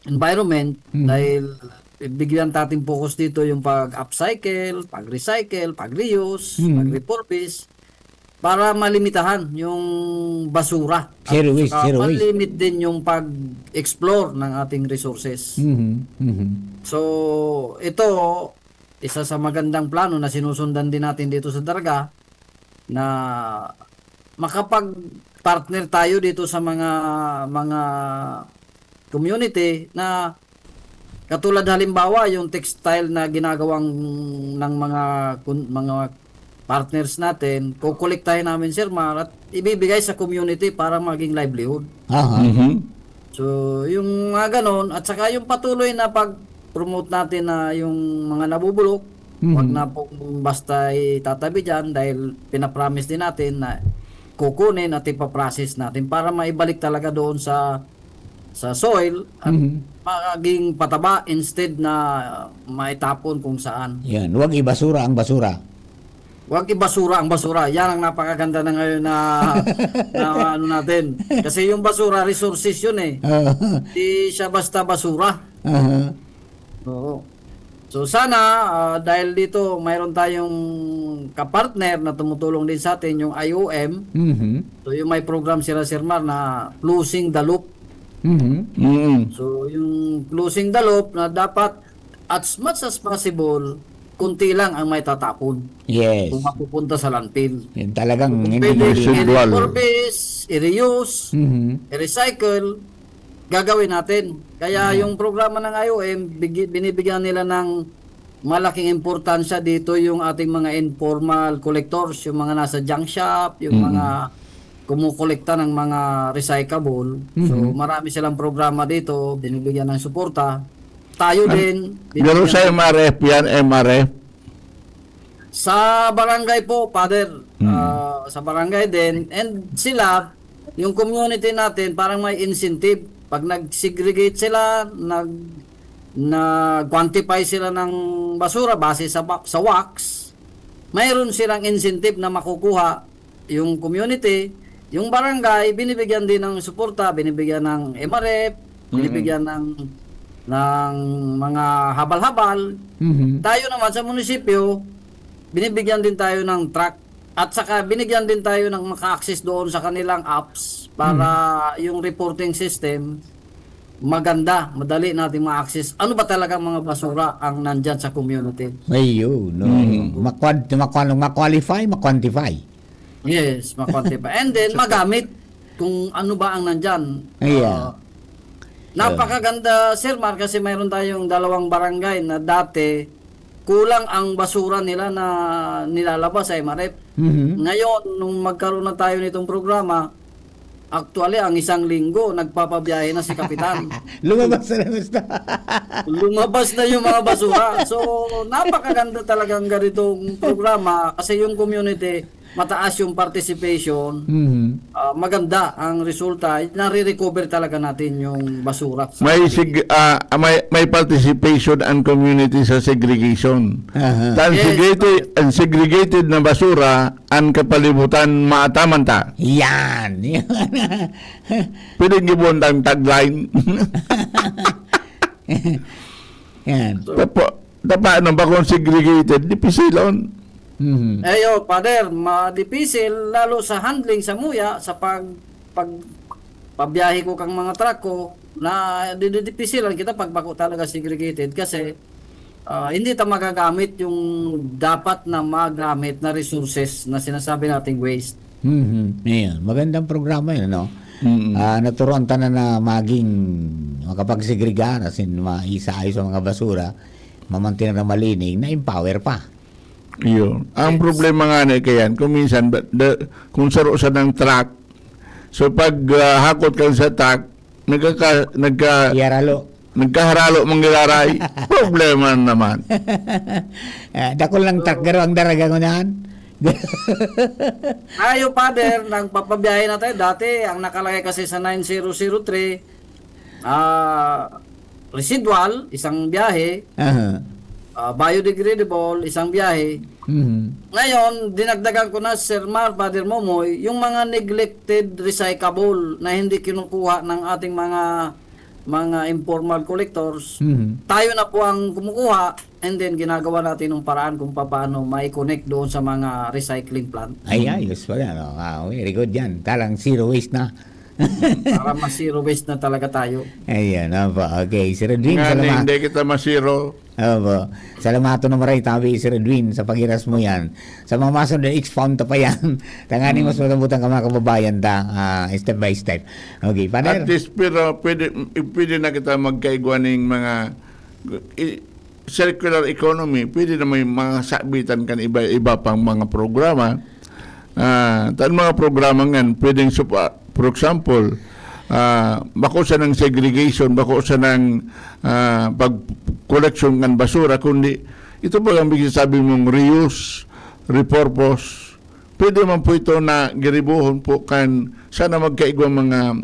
environment dahil bigyan natin focus dito yung pag-upcycle, pag-recycle, pag-reuse, pag-repurpose para malimitahan yung basura. Zero waste, zero waste. Malimit din yung pag-explore ng ating resources. So, ito, isa sa magandang plano na sinusundan din natin dito sa Daraga na makapag-partner tayo dito sa mga community na katulad halimbawa yung textile na ginagawang ng mga partners natin, kukolektahin namin, Sir Mar, at ibibigay sa community para maging livelihood. So, yung mga ganon, at saka yung patuloy na pag-promote natin na yung mga nabubulok, wag na po basta itatabi dyan dahil pinapromise din natin na kukunin at ipaprocess natin para maibalik talaga doon sa soil at maging pataba instead na maitapon kung saan. Yan, huwag ibasura ang basura. Huwag ibasura ang basura. Yan ang napakaganda na ngayon na ano natin. Kasi yung basura, resources yun eh. Hindi siya basta basura. Oo. So sana, dahil dito mayroon tayong kapartner na tumutulong din sa atin, yung IOM. So yung may program sila, Sir Mar, na closing the loop. So yung closing the loop na dapat as much as possible, kunti lang ang may tatapon. Yes. Kung mapupunta sa landfill. Yan talagang hindi i-repurpose, i-reuse, i-recycle, gagawin natin. Kaya yung programa ng IOM, binibigyan nila ng malaking importansya dito yung ating mga informal collectors, yung mga nasa junk shop, yung mga kumukolekta ng mga recyclable. So marami silang programa dito, binibigyan ng suporta. Tayo din. Pero sa MRF yan, MRF? Sa barangay po, Father. Sa barangay din. And sila, yung community natin, parang may incentive. Pag nag-segregate sila, nag-quantify sila ng basura base sa wax, mayroon silang incentive na makukuha yung community. Yung barangay, binibigyan din ng suporta, binibigyan ng MRF, binibigyan ng mga habal-habal. Tayo naman sa munisipyo, binibigyan din tayo ng truck at saka binigyan din tayo ng maka-access doon sa kanilang apps para yung reporting system maganda, madali natin ma-access. Ano ba talaga mga basura ang nandyan sa community? Ayun, no. Ma-qualify, ma-quantify. Yes, ma-quantify. And then magamit kung ano ba ang nandyan. Napakaganda, Sir Mar, kasi mayroon tayong 2 barangay na dati kulang ang basura nila na nilalabas sa MRF. Ngayon, nung magkaroon na tayo nitong programa, actually, ang 1 linggo, nagpapabiyahe na si Kapitan. Lumabas na. Lumabas na yung mga basura. So, napakaganda talagang ganitong programa kasi yung community mataas yung participation, maganda ang resulta, nare-recover talaga natin yung basura. May participation ang community sa segregation. Ang segregated na basura ang kapalibutan maataman ta. Yan. Pwede gibon ang tagline. Yan. Paano ba kung segregated? Di pisilon. Ayo, Father, madipisil lalo sa handling sa muya, sa pagbiyahe ko kang mga truck ko, na didipisilan kita pag bako talaga segregated kasi hindi ta magagamit yung dapat na magamit na resources na sinasabi nating waste. Ayan. Magandang programa yun, no? Naturuan ta na maging makapagsigregar, as in maisaayos ang mga basura, mamantin na malinig, na empower pa. Yun. Ang problema nga na kayan, kung minsan, kung saro sa ng truck, so pag hakot ka sa truck, nagkaharalo mangilaray, problema naman. Dakol lang truck, garo ang daraga ko naan. Ayo, Father, nang papabiyahe na tayo, dati, ang nakalagay kasi sa 9003, residual, isang biyahe, biodegradable, isang biyahe. Ngayon, dinagdagan ko na, Sir Mar, Father Momoy, yung mga neglected recyclable na hindi kinukuha ng ating mga informal collectors, tayo na po ang kumukuha, and then ginagawa natin ng paraan kung paano mai-connect doon sa mga recycling plant. Ay, ayos pala. No? Very good yan. Talang zero waste na. Para ma-zero waste na talaga tayo. Ayan, okay. Sir Edwin, salamat. Hindi kita ma-zero. Salamato na maray tabi, Sir Edwin, sa pagiras mo yan. Sa mga mason na X-found pa yan. Tanganing mas matambutan ka mga kababayan step by step. Okay, Father. At least, pero pwede na kita magkaigwaning mga circular economy. Pwede na may mga sabitan kan iba pang mga programa. Mga programa nga, pwedeng for example, bako sa ng segregation, bako sa ng pag-collection ng basura, kundi ito ba ang sabi mong reuse, repurpose, pwede man po ito na giribuhon po kan sana magkaigwa mga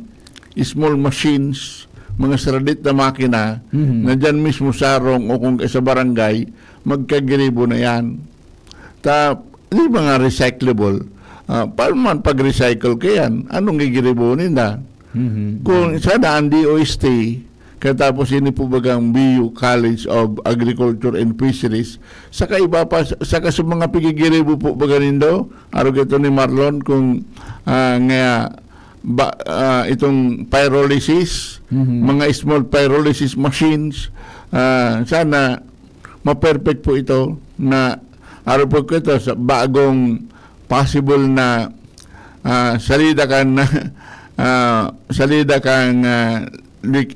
small machines, mga saradit na makina na dyan mismo sarong o kung sa barangay, magkagiribo na yan. Hindi mga recyclable. Paano man pag-recycle kayan? Anong gigiribunin na? Kung sana ang DOST, katapos ini po bagang BU College of Agriculture and Fisheries, saka iba pa, saka sa mga pigigiribo po baganindo, araw ito ni Marlon, kung itong pyrolysis, mga small pyrolysis machines, sana ma-perfect po ito na araw po ito sa bagong possible na salida kan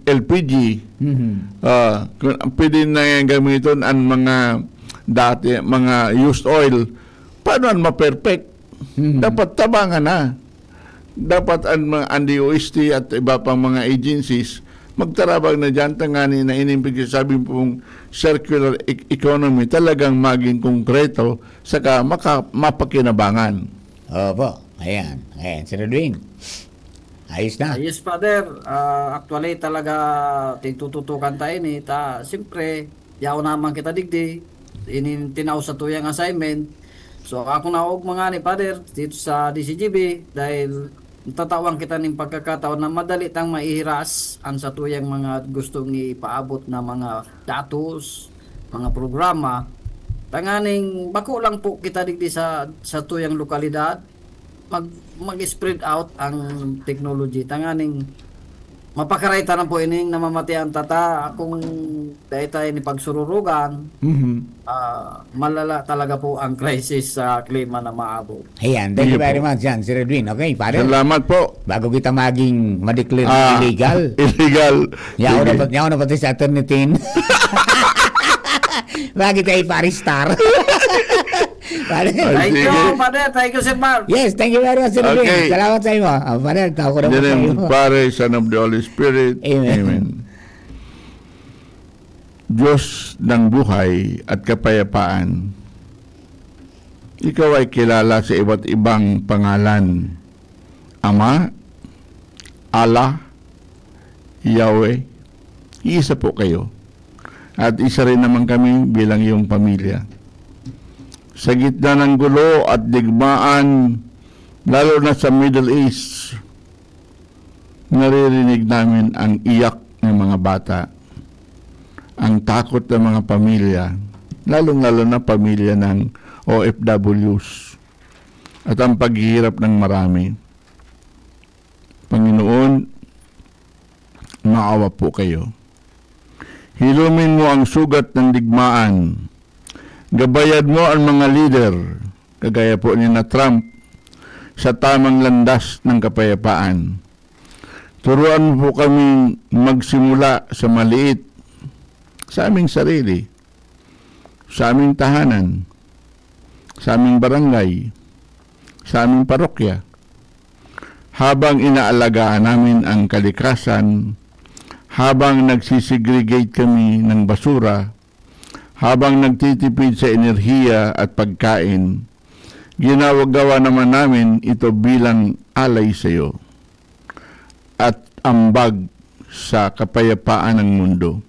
LPG. Pwede na yung gamiton ang mga dati mga used oil. Paano ang ma-perfect? Dapat tabangan na. Dapat ang DOST at iba pang mga agencies magtarabag na dyan tangani na inimbig sabi pong circular economy talagang maging konkreto saka mapakinabangan. Opo. Ayan. Sir Edwin. Ayos na. Yes, Father. Actually talaga titututukan tayo ni. Siyempre, yaw naman kita digdi. Tinaw sa tuyang assignment. So ako na mga ni Father dito sa DCGB dahil tatawang kita ng pagkakataon na madali tang maihiras ang sa tuyang mga gustong ipaabot na mga datos, mga programa. Tanganing bako lang po kita digdi sa tuyang lokalidad mag-spread out ang technology. Tanganing mapakaraita na po ining namamatian tata kung dahil tayo ni pagsururugan, malala talaga po ang crisis sa klima na maabot. Ayan, thank you very much yan, Sir Edwin. Okay, pare. Salamat po. Bago kita maging ma-declare illegal. Illegal. Yaw na pati sa eternity. Bakit tayo paristar? Thank you, Father. Thank you, Sir Mark. Yes, thank you very much, Sir Edwin. Okay. Salamat sa iyo. Father, tako na po sa iyo. Pare, Son of the Holy Spirit. Amen. Diyos ng buhay at kapayapaan, ikaw ay kilala sa iba't ibang pangalan. Ama, Allah, Yahweh, isa po kayo. At isa rin naman kami bilang iyong pamilya. Sa gitna ng gulo at digmaan, lalo na sa Middle East, naririnig namin ang iyak ng mga bata, ang takot ng mga pamilya, lalong-lalo na pamilya ng OFWs, at ang paghihirap ng marami. Panginoon, maawa po kayo. Hilumin mo ang sugat ng digmaan. Gabayan mo ang mga leader, kagaya po ni na Trump, sa tamang landas ng kapayapaan. Turuan mo po kami magsimula sa maliit, sa aming sarili, sa aming tahanan, sa aming barangay, sa aming parokya. Habang inaalagaan namin ang kalikasan, habang nagsisegregate kami ng basura, habang nagtitipid sa enerhiya at pagkain, ginagawa naman namin ito bilang alay sa iyo at ambag sa kapayapaan ng mundo.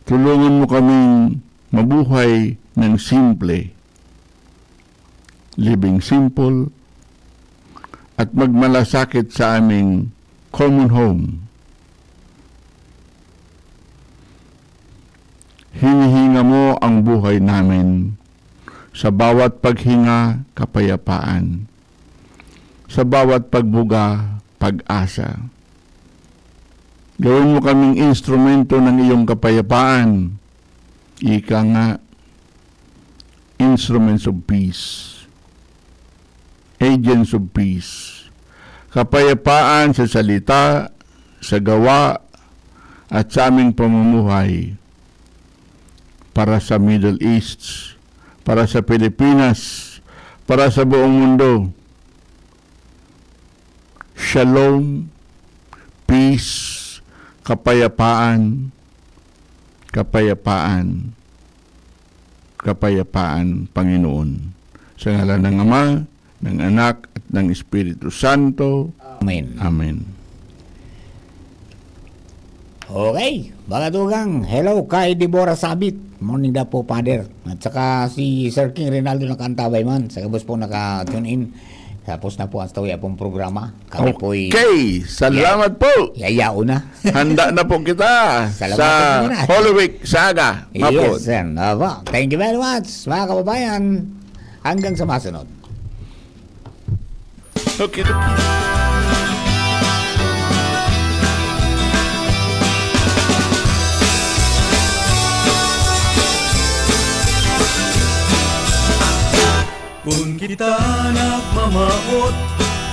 Tulungan mo kaming mabuhay ng simple, living simple, at magmalasakit sa aming common home. Hinihinga mo ang buhay namin, sa bawat paghinga, kapayapaan, sa bawat pagbuga, pag-asa. Gawin mo kaming instrumento ng iyong kapayapaan, ika nga, instruments of peace, agents of peace, kapayapaan sa salita, sa gawa, at sa aming pamumuhay, para sa Middle East, para sa Pilipinas, para sa buong mundo. Shalom, peace, kapayapaan, kapayapaan, kapayapaan, Panginoon. Sa ngalan ng Ama, ng Anak, at ng Espiritu Santo. Amen. Amen. Okay, mga dugang, hello kay Deborah Sabit. Morning daw po, Father. At saka si Sir King Rinaldo nakaantabay man. Sa kabos po naka-tune in. Tapos na po ang tawi pong programa. Kami po'y... Okay, salamat po. Yayao na. Handa na po kita Salamat sa po muna. Holy Week Saga. Mapod. Yes, sir. Thank you very much, mga kababayan. Hanggang sa masunod. Okay. Kung kita nagmamaot,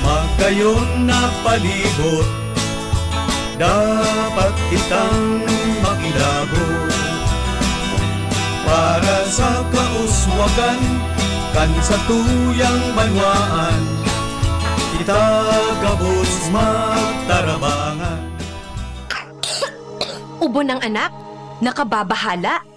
magkayon na palibot, dapat kitang makilabot. Para sa kauswagan, kan sa tuyang banwaan, kita gabos magtarabangan. Ubo ng anak? Nakababahala?